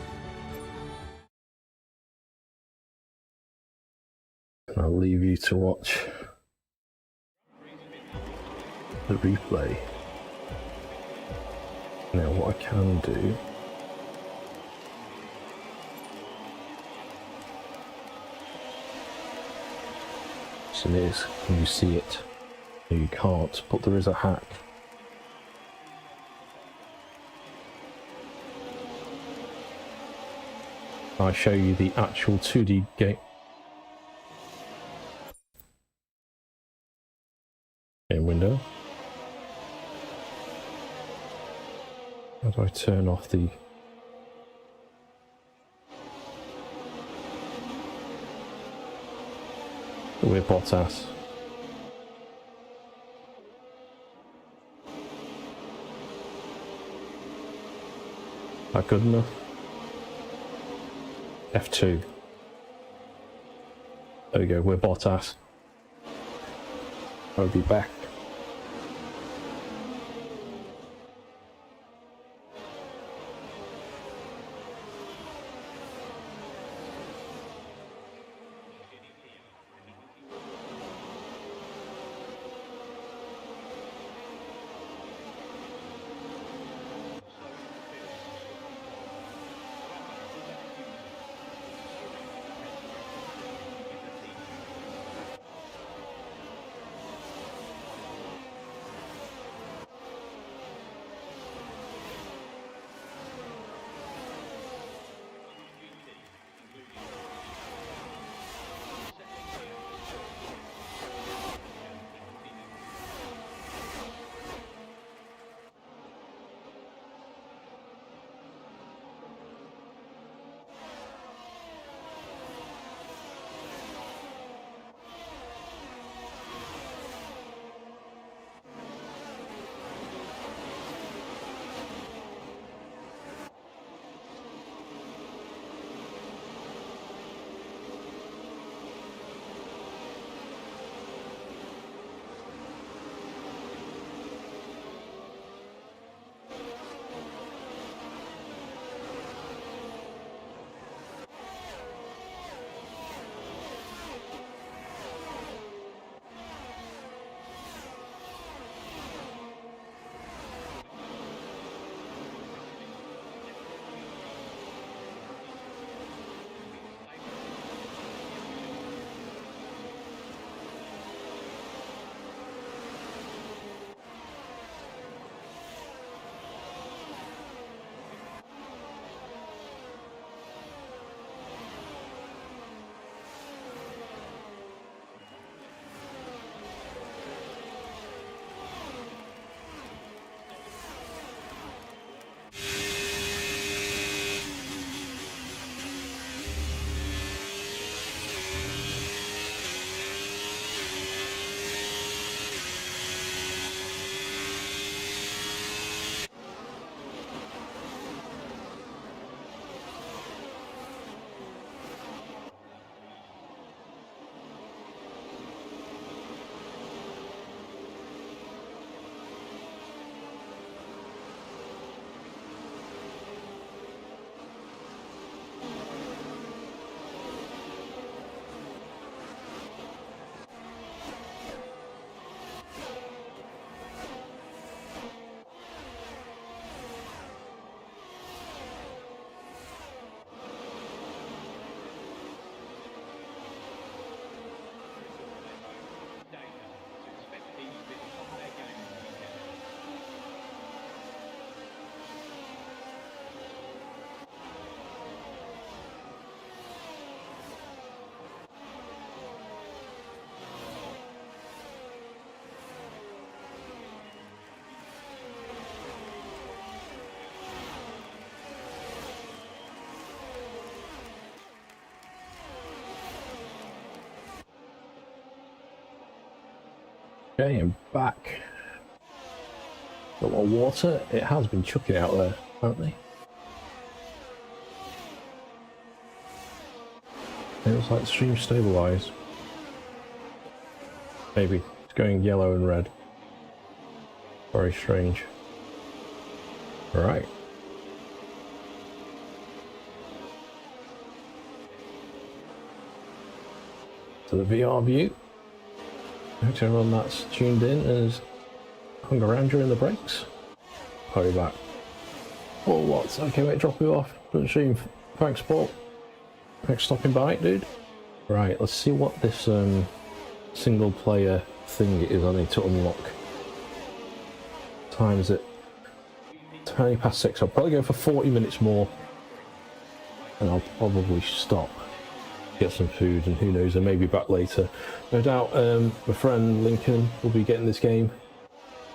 And I'll leave you to watch the replay. Now what I can do is, can you see it? No, you can't, but there is a hack. I show you the actual 2D game. Game window. How do I turn off the... We're Bottas. That good enough? F2. There we go, we're Bottas. I'll be back. Okay, I'm back. Got more water. It has been chucking out there, apparently. It looks like stream stabilized. Maybe it's going yellow and red. Very strange. Right. To the VR view. Hope everyone that's tuned in is hung around during the breaks. Hurry back. Oh, what? Okay, mate, drop you off. Don't stream. Thanks, Paul. Thanks for stopping by, dude. Right, let's see what this single player thing is I need to unlock. Time is it? 20 past 6. I'll probably go for 40 minutes more. And I'll probably stop. Get some food and who knows, I may be back later. No doubt my friend Lincoln will be getting this game.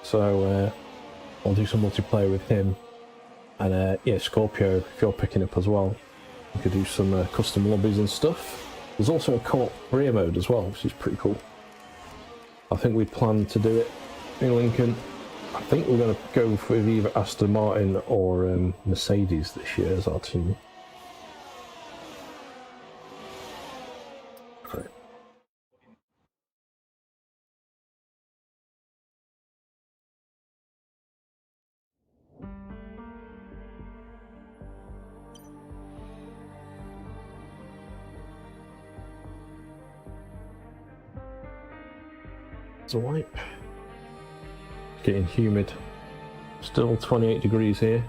So I'll do some multiplayer with him. And yeah, Scorpio, if you're picking up as well. We could do some custom lobbies and stuff. There's also a co-op career mode as well, which is pretty cool. I think we plan to do it in Lincoln. I think we're going to go with either Aston Martin or Mercedes this year as our team. Okay. It's a wipe. Getting humid. Still 28 degrees here.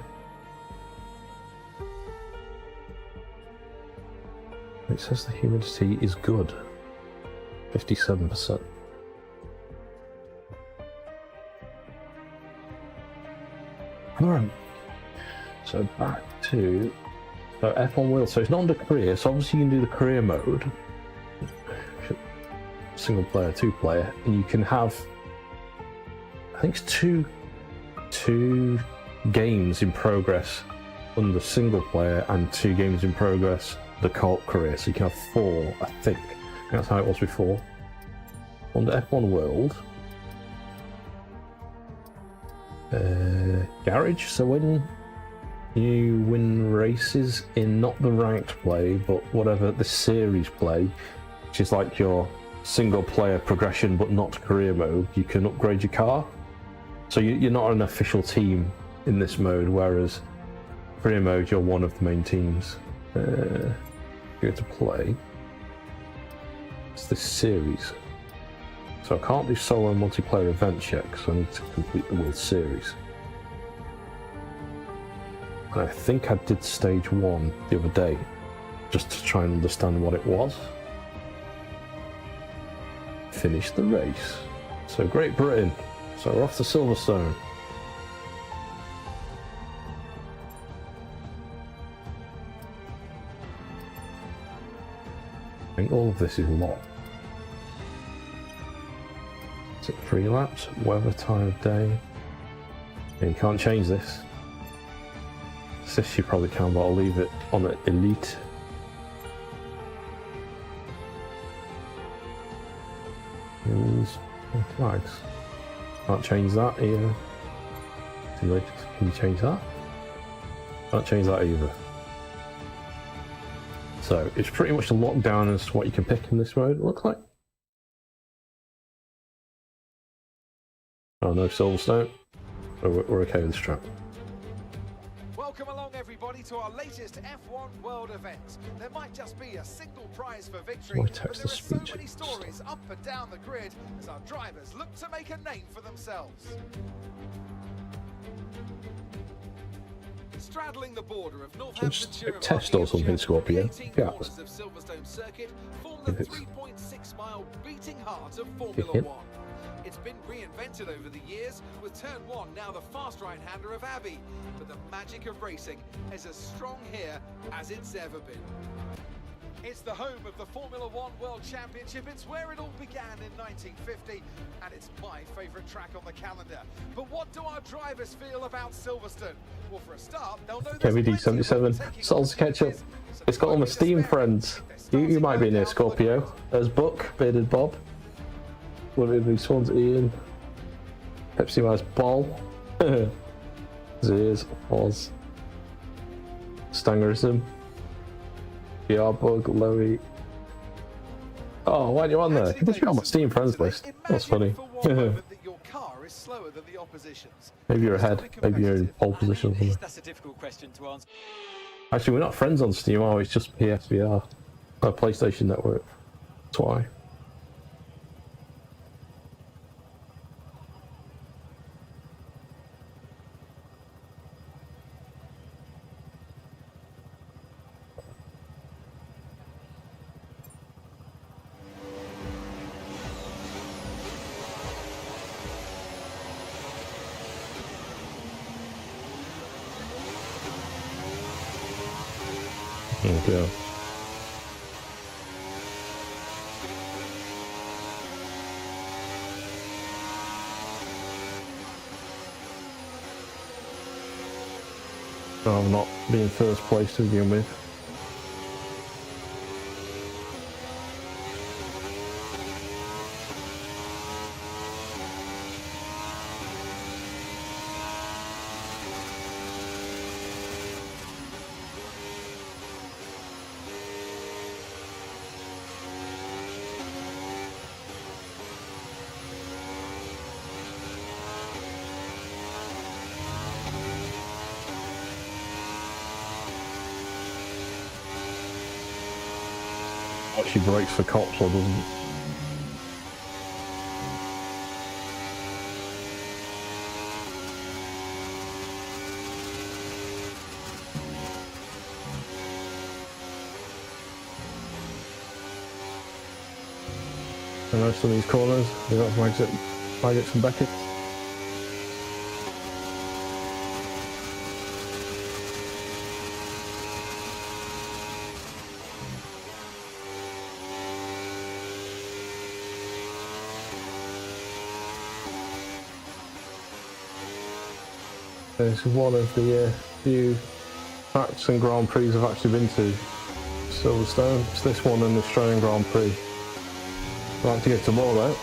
It says the humidity is good. 57%. Alright. So back to F1 wheel. So it's not under career, so obviously you can do the career mode. Single player, 2 player, and you can have I think it's two games in progress under single player and 2 games in progress the co-op career, so you can have 4, I think. That's how it was before. Under F1 World, garage, so when you win races in not the ranked play but whatever the series play, which is like your single player progression but not career mode, you can upgrade your car. So you're not an official team in this mode, whereas career mode you're one of the main teams. Go to play. It's this series. So I can't do solo multiplayer events yet because I need to complete the World Series. And I think I did stage 1 the other day, just to try and understand what it was. Finished the race. So Great Britain. So we're off to Silverstone. I think all of this is locked. Is it 3 laps? Weather, time of day. Yeah, you can't change this. This you probably can, but I'll leave it on at Elite. Flags. Can't change that either. Can you change that? Can't change that either. So it's pretty much a lockdown as to what you can pick in this mode, it looks like. Oh no, Silverstone. So we're okay with this track. Welcome along everybody to our latest F1 World event. There might just be a single prize for victory, but there are so many stories up and down the grid as our drivers look to make a name for themselves. Straddling the border of Northamptonshire and test or something, Scorpio. Yeah. of Silverstone Circuit form the 3.6-mile beating heart of Formula 1. It's been reinvented over the years, with Turn 1 now the fast right-hander of Abbey. But the magic of racing is as strong here as it's ever been. It's the home of the Formula 1 World Championship. It's where it all began in 1950, and it's my favourite track on the calendar. But what do our drivers feel about Silverstone? Well, for a start, they'll know KVD77, Souls Ketchup. It's got all my Steam friends. You might be near Scorpio. There's Buck, Bearded Bob. What are these ones? Ian, Pepsi Man's ball. Zeers, Oz, Stangerism, VR Bug, Lowy. Oh, why are you on there? You must be on my Steam friends list. That's funny. that your car is slower than the opposition's. Maybe you're ahead. Maybe you're in pole position. Or something. That's a difficult question to answer. Actually, we're not friends on Steam, are we? It's just PSVR. PlayStation Network. That's why. Okay. I'm not being first place to begin with. She brakes for cops or doesn't. And most of these corners, we got some exits from Beckett. This is one of the few tracks and Grand Prix I've actually been to. Silverstone. It's this one and the Australian Grand Prix. I'd like to get to more though.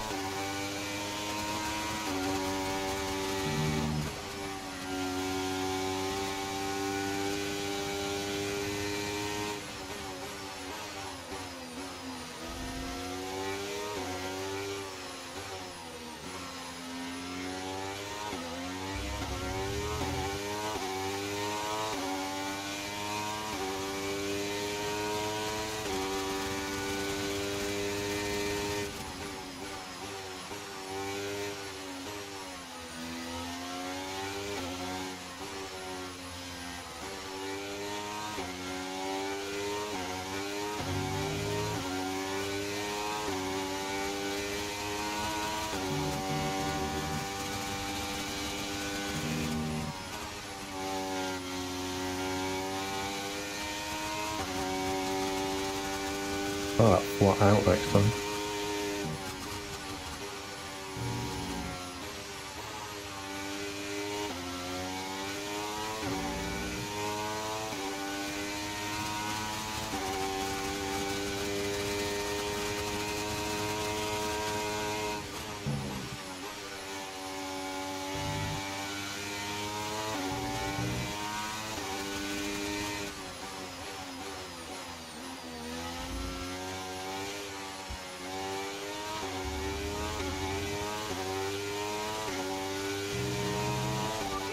Oh, that flat out next time.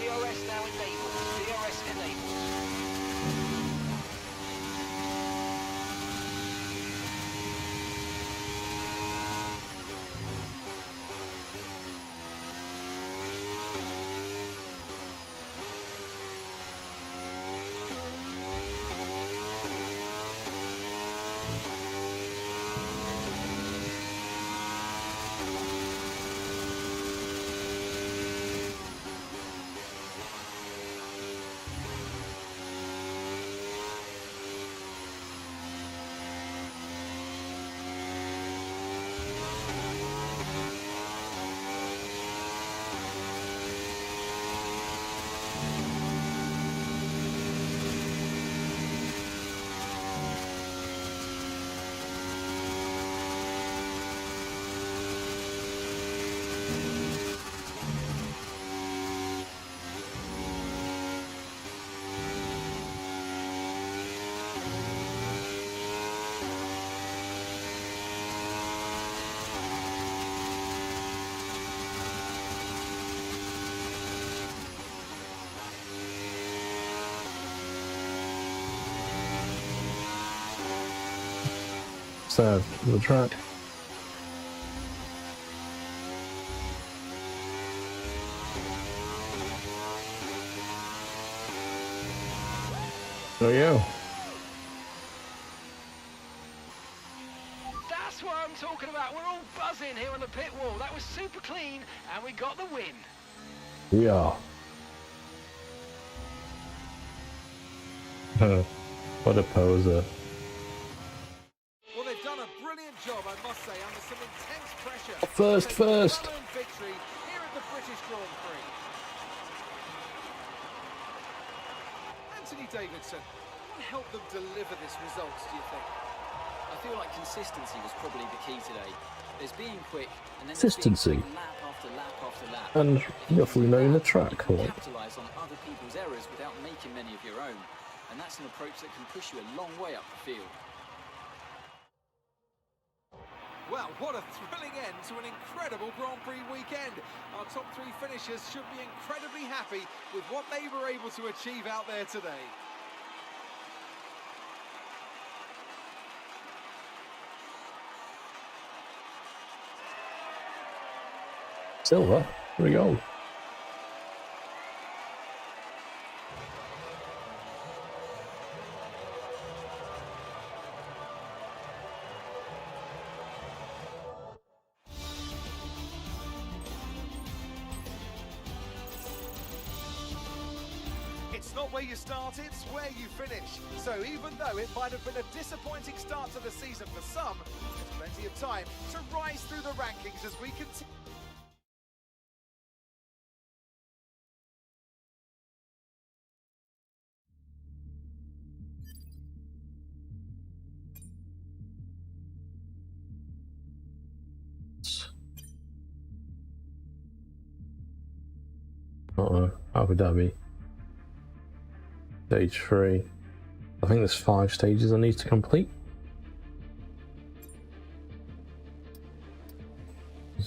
DRS now enabled. DRS there to the track. There we go. That's what I'm talking about. We're all buzzing here on the pit wall. That was super clean, and we got the win. We are. What a poser. Well, they've done a brilliant job, I must say, under some intense pressure. First. Well-earned victory here at the British Grand Prix. Anthony Davidson, what helped them deliver this result, do you think? I feel like consistency was probably the key today. There's being quick, and then there's Consistency. being quick lap after lap after lap. And roughly knowing the track. You can capitalise on other people's errors without making many of your own. And that's an approach that can push you a long way up the field. Well, what a thrilling end to an incredible Grand Prix weekend. Our top three finishers should be incredibly happy with what they were able to achieve out there today. Silver. Here we go. It's not where you start, it's where you finish. So even though it might have been a disappointing start to the season for some, there's plenty of time to rise through the rankings as we continue. Abu Dhabi. Stage 3. I think there's 5 stages I need to complete.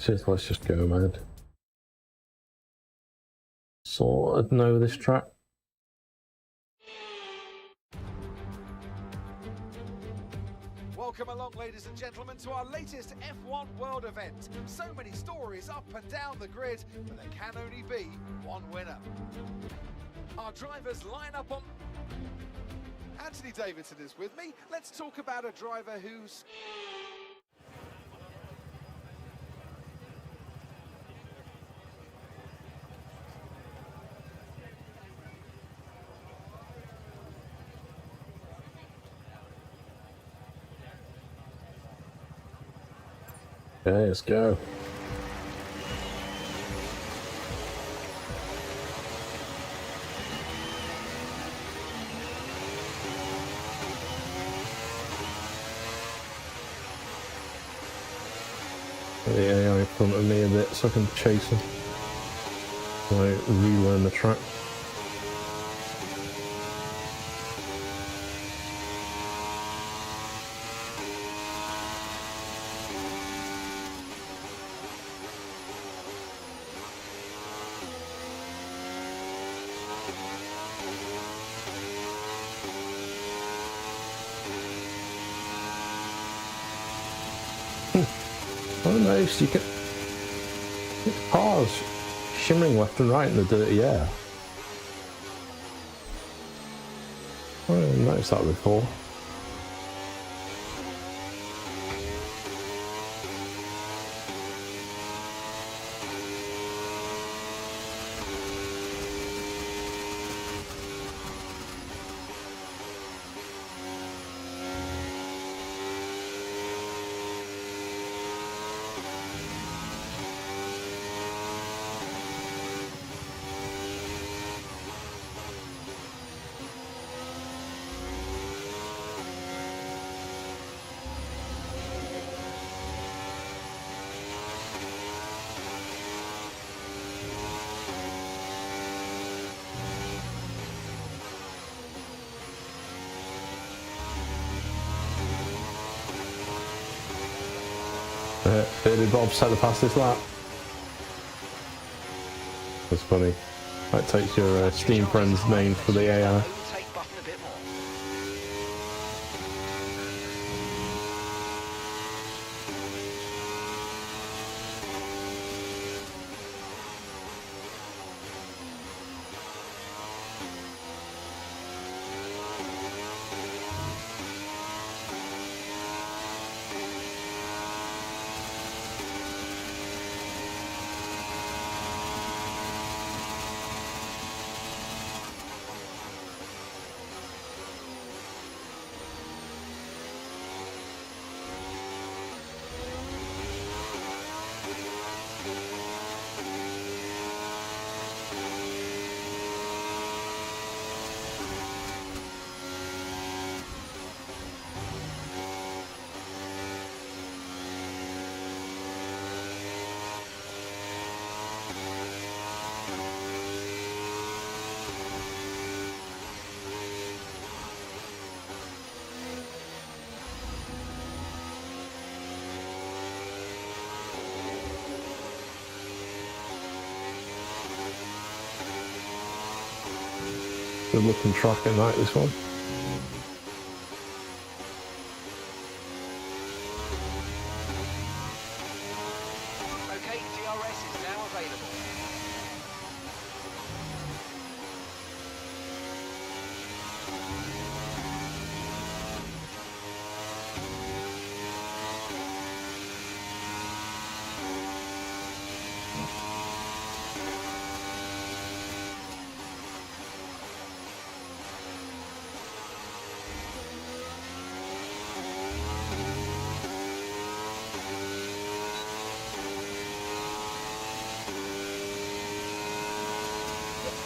Let's just go, man. Sort of know this track. Welcome along, ladies and gentlemen, to our latest F1 World event. So many stories up and down the grid, but there can only be one winner. Our drivers line up on... Anthony Davidson is with me. Let's talk about a driver who's... Okay, let's go. The AI in front of me a bit so I can chase him. Like, relearn the track. Oh nice, you can get the cars shimmering left and right in the dirty air. I didn't notice that before. Baby Bob set the fastest lap. That's funny. That takes your Steam friend's name for the AI. Overtake button a bit more. Good looking track at night, this one. Okay, DRS is now available.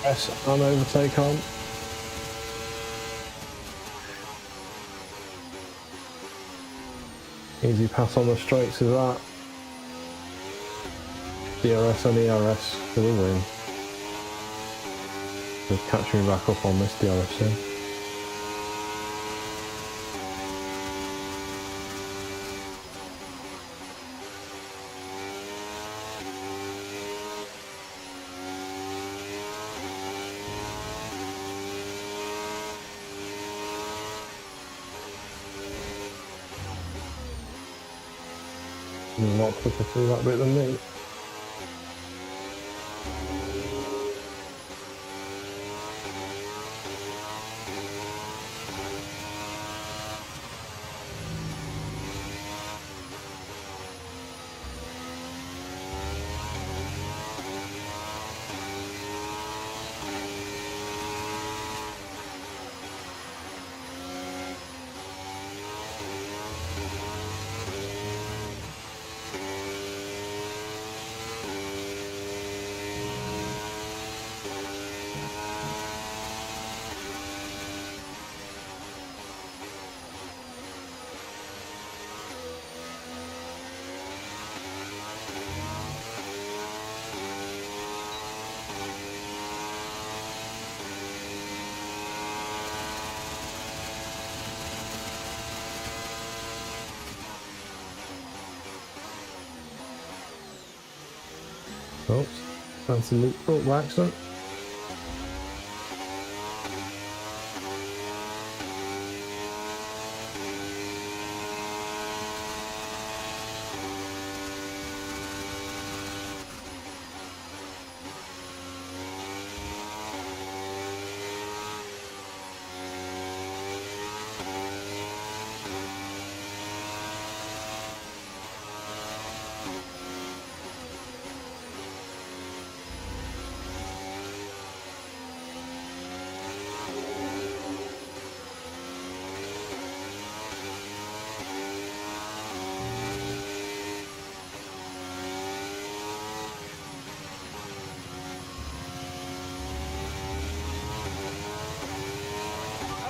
Yes, on overtake on. Easy pass on the straights as that. DRS and ERS for the win. Just catch me back up on this DRS thing. You're a lot quicker through that bit than me. Oops, fancy loop. Oh, by accident.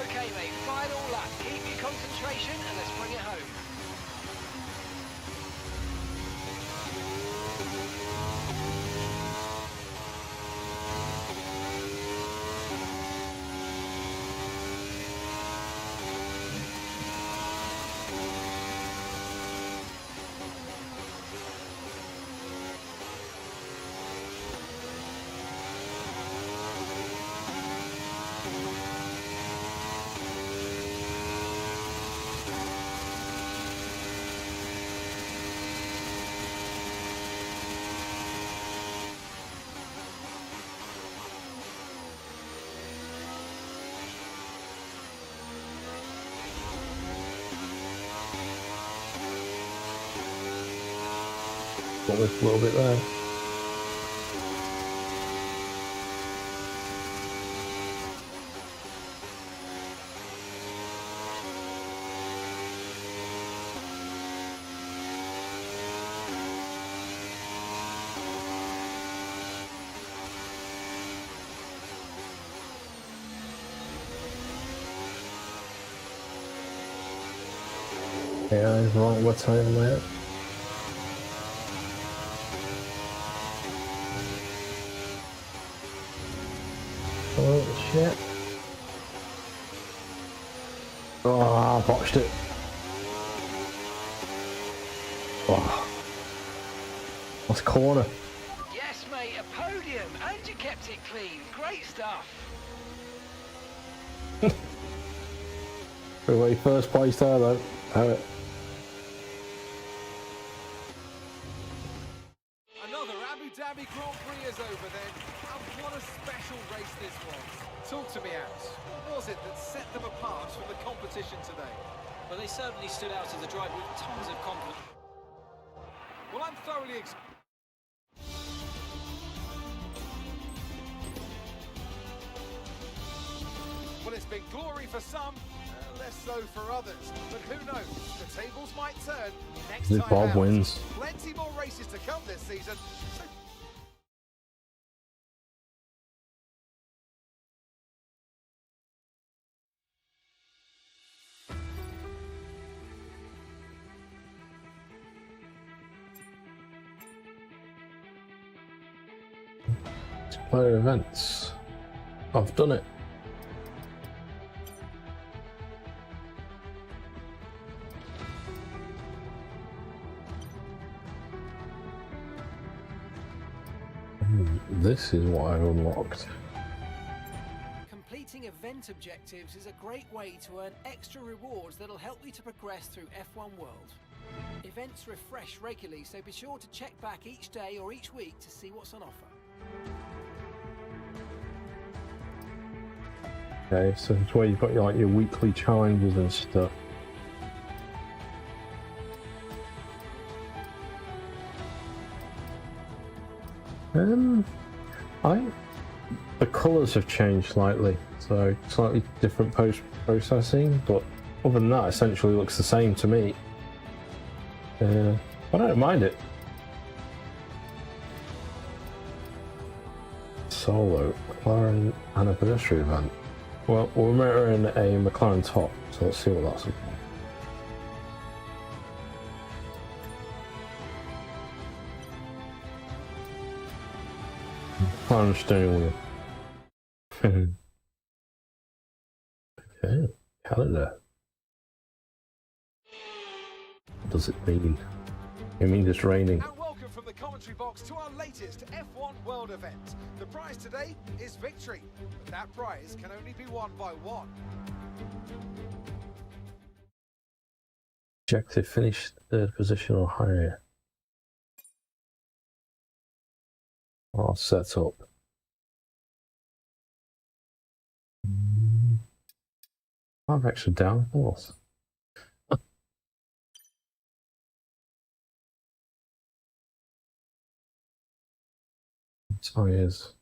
Okay, mate, final lap. Keep your concentration and let's bring it home. Got this a little bit there. Yeah, he's right what time there. Oh shit. Oh, I botched it. Oh. That's corner. Yes, mate, a podium, and you kept it clean. Great stuff. Away first place there though. Another Abu Dhabi Grand Prix is over then, and what a special race this was. Talk to me, Ants. What was it that set them apart from the competition today? Well, they certainly stood out as a driver with tons of confidence. Well, I'm thoroughly Well, it's been glory for some, less so for others. But who knows? The tables might turn next If time Bob out. wins. Plenty more races to come this season. So Player events. I've done it. This is what I've unlocked. Completing event objectives is a great way to earn extra rewards that'll help you to progress through F1 World. Events refresh regularly, so be sure to check back each day or each week to see what's on offer. Okay, so it's where you've got your, like, your weekly challenges and stuff. The colours have changed slightly, so slightly different post-processing, but other than that, essentially looks the same to me. I don't mind it. Solo, McLaren anniversary event. Well, we're in a McLaren top, so let's see what that's about. McLaren steering wheel. Okay, calendar. What does it mean? It means it's raining. and welcome from the commentary box to our latest F1 World event. The prize today is victory, but that prize can only be won by one. Objective finish third position or higher. I'll set up. I've actually downforce. Tires.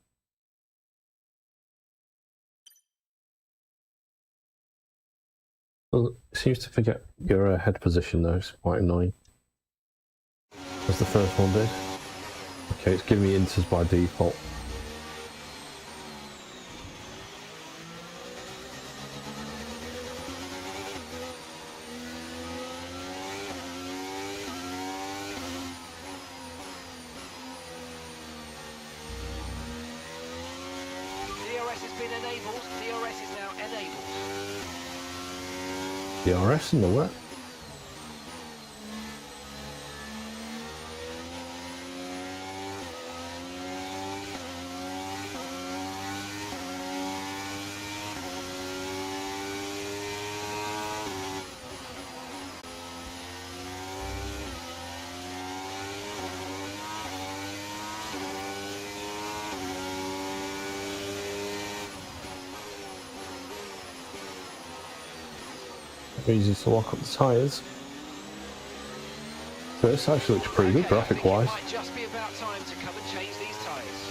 Well, it seems to forget your head position though, it's quite annoying. As the first one did. Okay, it's giving me inters by default. DRS has been enabled. DRS is now enabled. DRS in the wet. Easy to lock up the tyres. So this actually looks pretty good graphic wise. It might just be about time to come and change these tyres.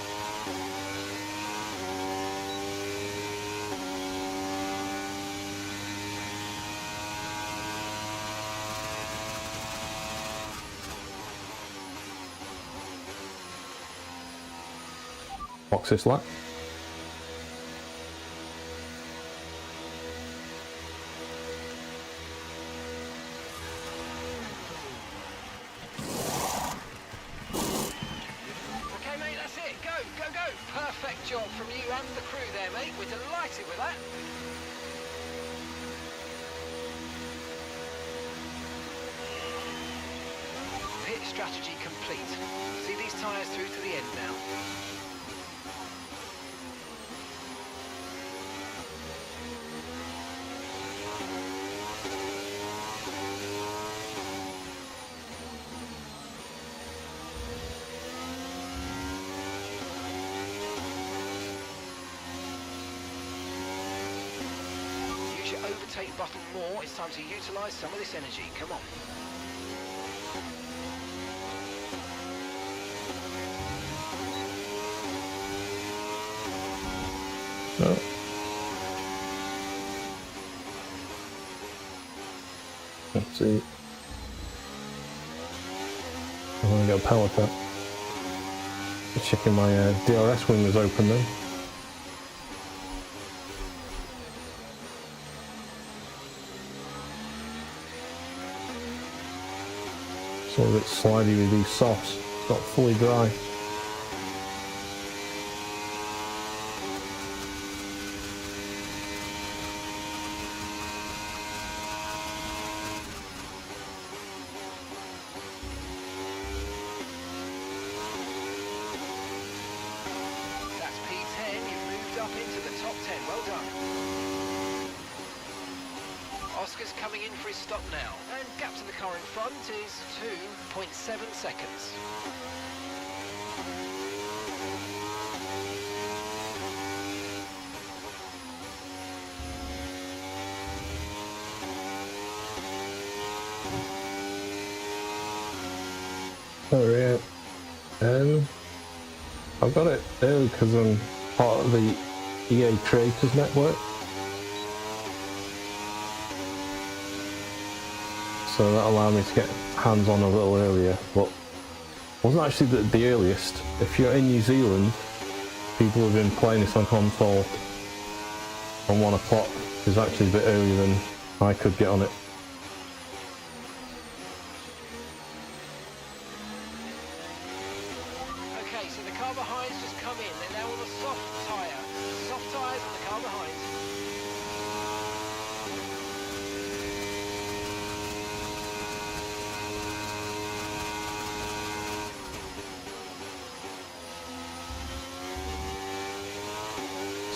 Box this lap. Perfect job from you and the crew there, mate. We're delighted with that. Pit strategy complete. See these tyres through to the end now. push your overtake button more, it's time to utilise some of this energy. Come on. No. Let's see. I'm gonna go power cut. Checking my DRS wing was open then. It's a little bit slidey with these softs. It's not fully dry. Oscar's coming in for his stop now, and gap to the car in front is 2.7 seconds. Oh yeah, I've got it early because I'm part of the EA Creators Network. So that allowed me to get hands on a little earlier, but wasn't actually the earliest. If you're in New Zealand, people have been playing this on console on 1 o'clock. It's actually a bit earlier than I could get on it. Okay, so the car behind's just come in. They're now on a soft tyre. Soft tyres on the car behind.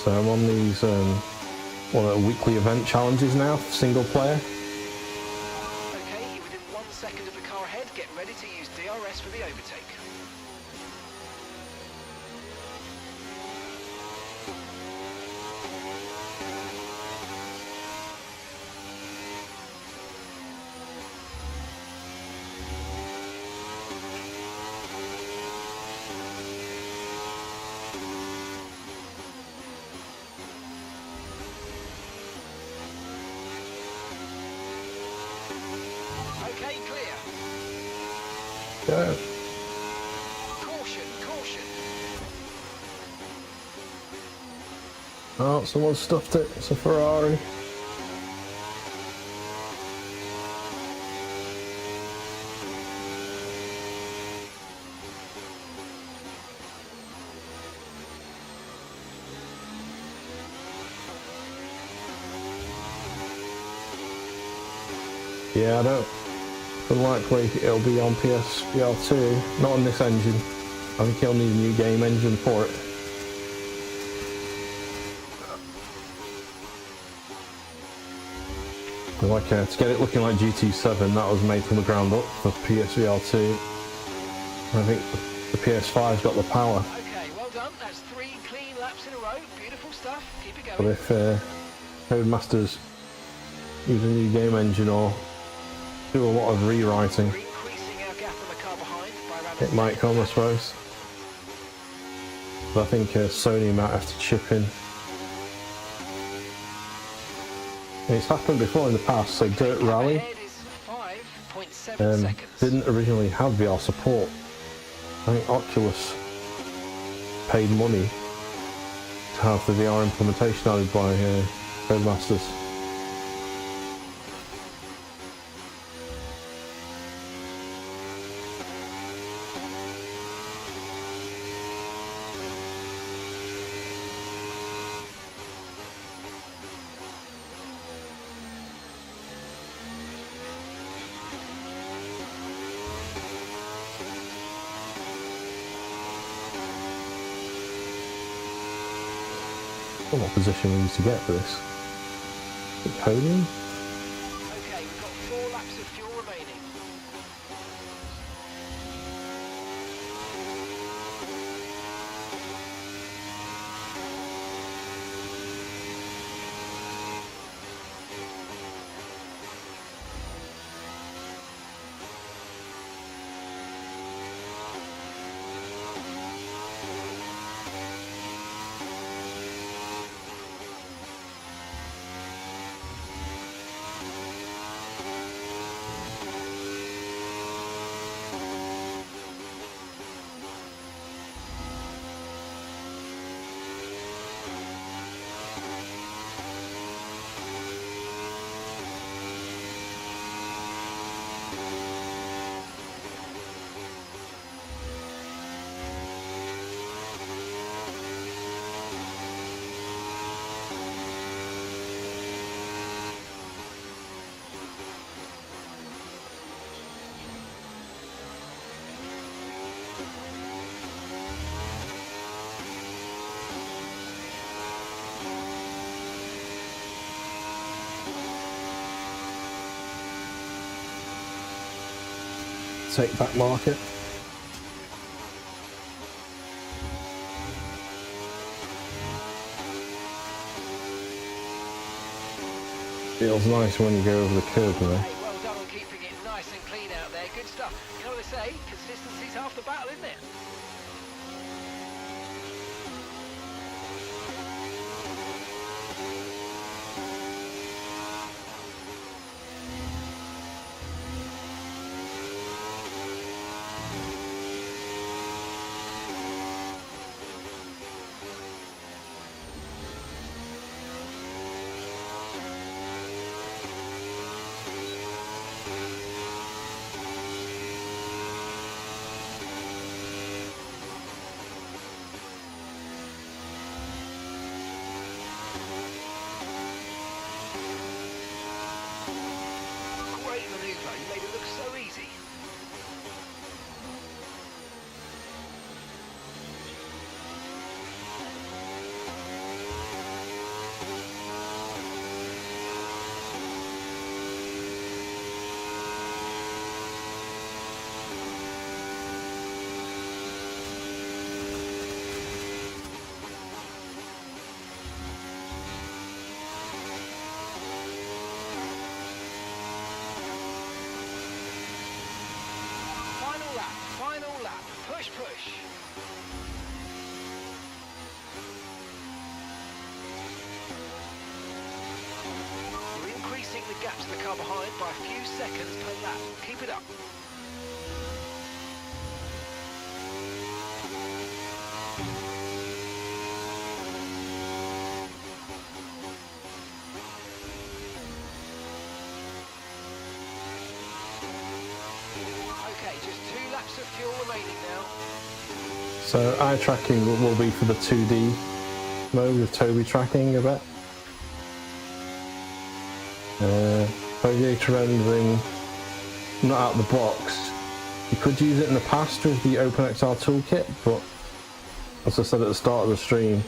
So I'm on these weekly event challenges now, single player. Okay, you're within 1 second of the car ahead. Get ready to use DRS for the overtake. Okay, clear. Yeah. Caution, caution. Oh, someone stuffed it. It's a Ferrari. Yeah, I don't. Unlikely it'll be on PSVR2, not on this engine. I think it'll need a new game engine for it. Like to get it looking like GT7, that was made from the ground up for PSVR2. I think the PS5's got the power. Okay, well done. That's 3 clean laps in a row. Beautiful stuff. Keep it But going. if Codemasters use a new game engine or do a lot of rewriting, We're increasing our gap on the car behind by around it might come, I suppose. But I think Sony might have to chip in. It's happened before in the past, so Dirt Rally ahead is 5.7 seconds. didn't originally have VR support. I think Oculus paid money to have the VR implementation added by Codemasters. What position we need to get for this? The podium? Okay, we've got 4 laps of fuel remaining. take back market. Feels nice when you go over the curb, you know. Hey, well done on keeping it nice and clean out there. Good stuff. You know what they say? Consistency's half the battle, isn't it? Great manoeuvre. You made it look so easy. Final lap. Push, push. You're increasing the gap to the car behind by a few seconds per lap. Keep it up. Okay, just 2 laps of fuel remaining now. So eye tracking will be for the 2D mode with Toby tracking a bit. Radiator rendering, not out the box. You could use it in the past with the OpenXR toolkit, but as I said at the start of the stream,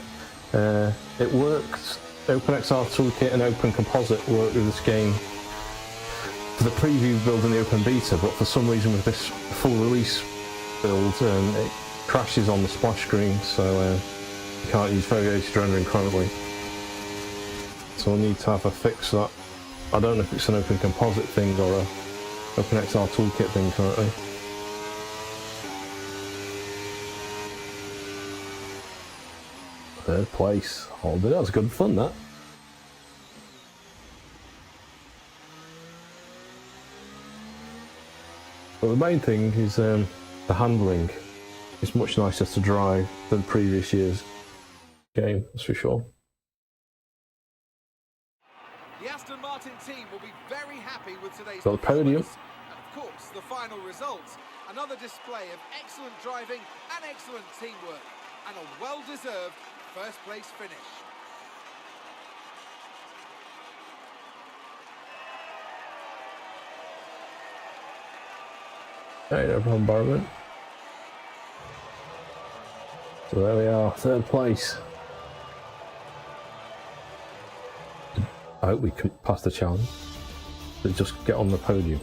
it works. OpenXR toolkit and Open Composite work with this game for the preview build and the open beta, but for some reason with this full release build, it crashes on the splash screen, so you can't use variated rendering currently. So we'll need to have a fix that. I don't know if it's an Open Composite thing or a OpenXR toolkit thing currently. Third place. Oh, that was good fun, that. But the main thing is the handling. It's much nicer to drive than previous years' game, that's for sure. The Aston Martin team will be very happy with today's Got the podium. performance. And of course, the final results. Another display of excellent driving and excellent teamwork. And a well-deserved first place finish. Hey, no problem, Barman. So there we are, third place. I hope we can pass the challenge to just get on the podium.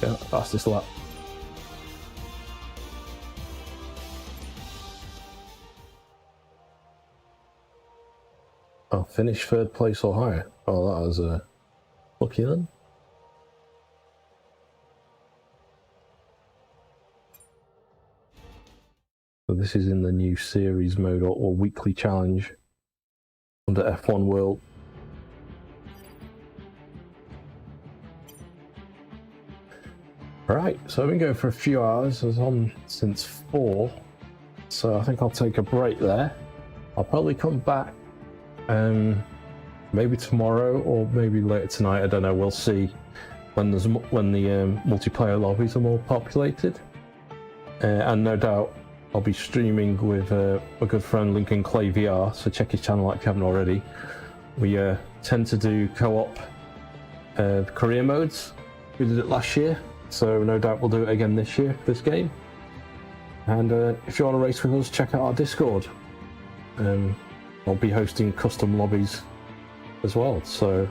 Yeah, fastest lap. Oh, finish third place or higher. Oh, that was lucky then. So this is in the new series mode or weekly challenge under F1 World. Right, so I've been going for a few hours. I was on since 4, so I think I'll take a break there. I'll probably come back maybe tomorrow or maybe later tonight. I don't know. We'll see when the multiplayer lobbies are more populated, and no doubt I'll be streaming with a good friend Lincoln Clay VR. So check his channel out if you haven't already. We tend to do co-op career modes. We did it last year, so no doubt we'll do it again this year, this game. And if you want to race with us, check out our Discord. I'll be hosting custom lobbies as well. So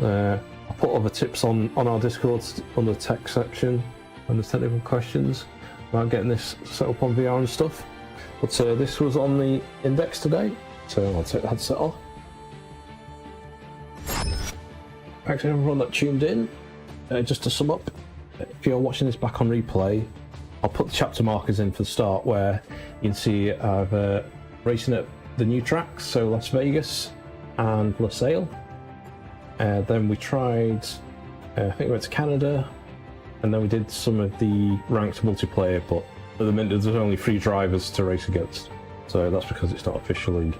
I'll put other tips on our Discord on the tech section and the technical questions about getting this set up on VR and stuff. But this was on the Index today, so I'll take the headset off. Thanks to everyone that tuned in. Just to sum up, if you're watching this back on replay, I'll put the chapter markers in for the start where you can see I've racing at the new tracks, so Las Vegas and Lusail. Then we tried, I think we went to Canada, and then we did some of the ranked multiplayer, but at the minute there's only 3 drivers to race against. So that's because it's not officially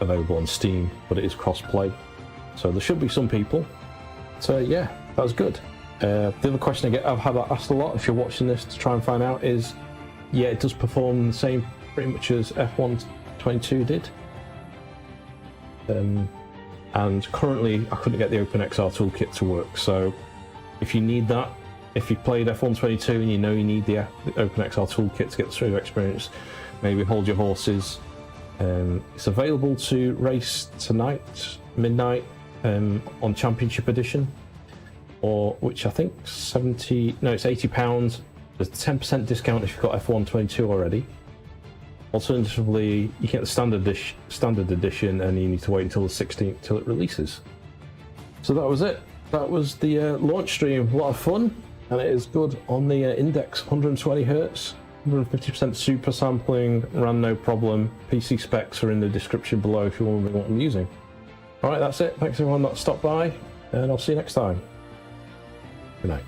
available on Steam, but it is cross-play. So there should be some people. So yeah, that was good. The other question I've had asked a lot, if you're watching this to try and find out, is yeah, it does perform the same pretty much as F1 22 did. And currently I couldn't get the OpenXR toolkit to work, so if you need that, if you played F1 22 and you know you need the OpenXR toolkit to get the smooth experience, maybe hold your horses. It's available to race tonight, midnight, on Championship Edition, or which I think it's £80. There's a 10% discount if you've got F1 22 already. Alternatively, you get the standard edition, and you need to wait until the 16th till it releases. So that was it. That was the launch stream. A lot of fun, and it is good on the Index. 120 Hz, 150% super sampling, ran no problem. PC specs are in the description below if you're wondering what I'm using. All right, that's it. Thanks everyone that stopped by, and I'll see you next time. Good night.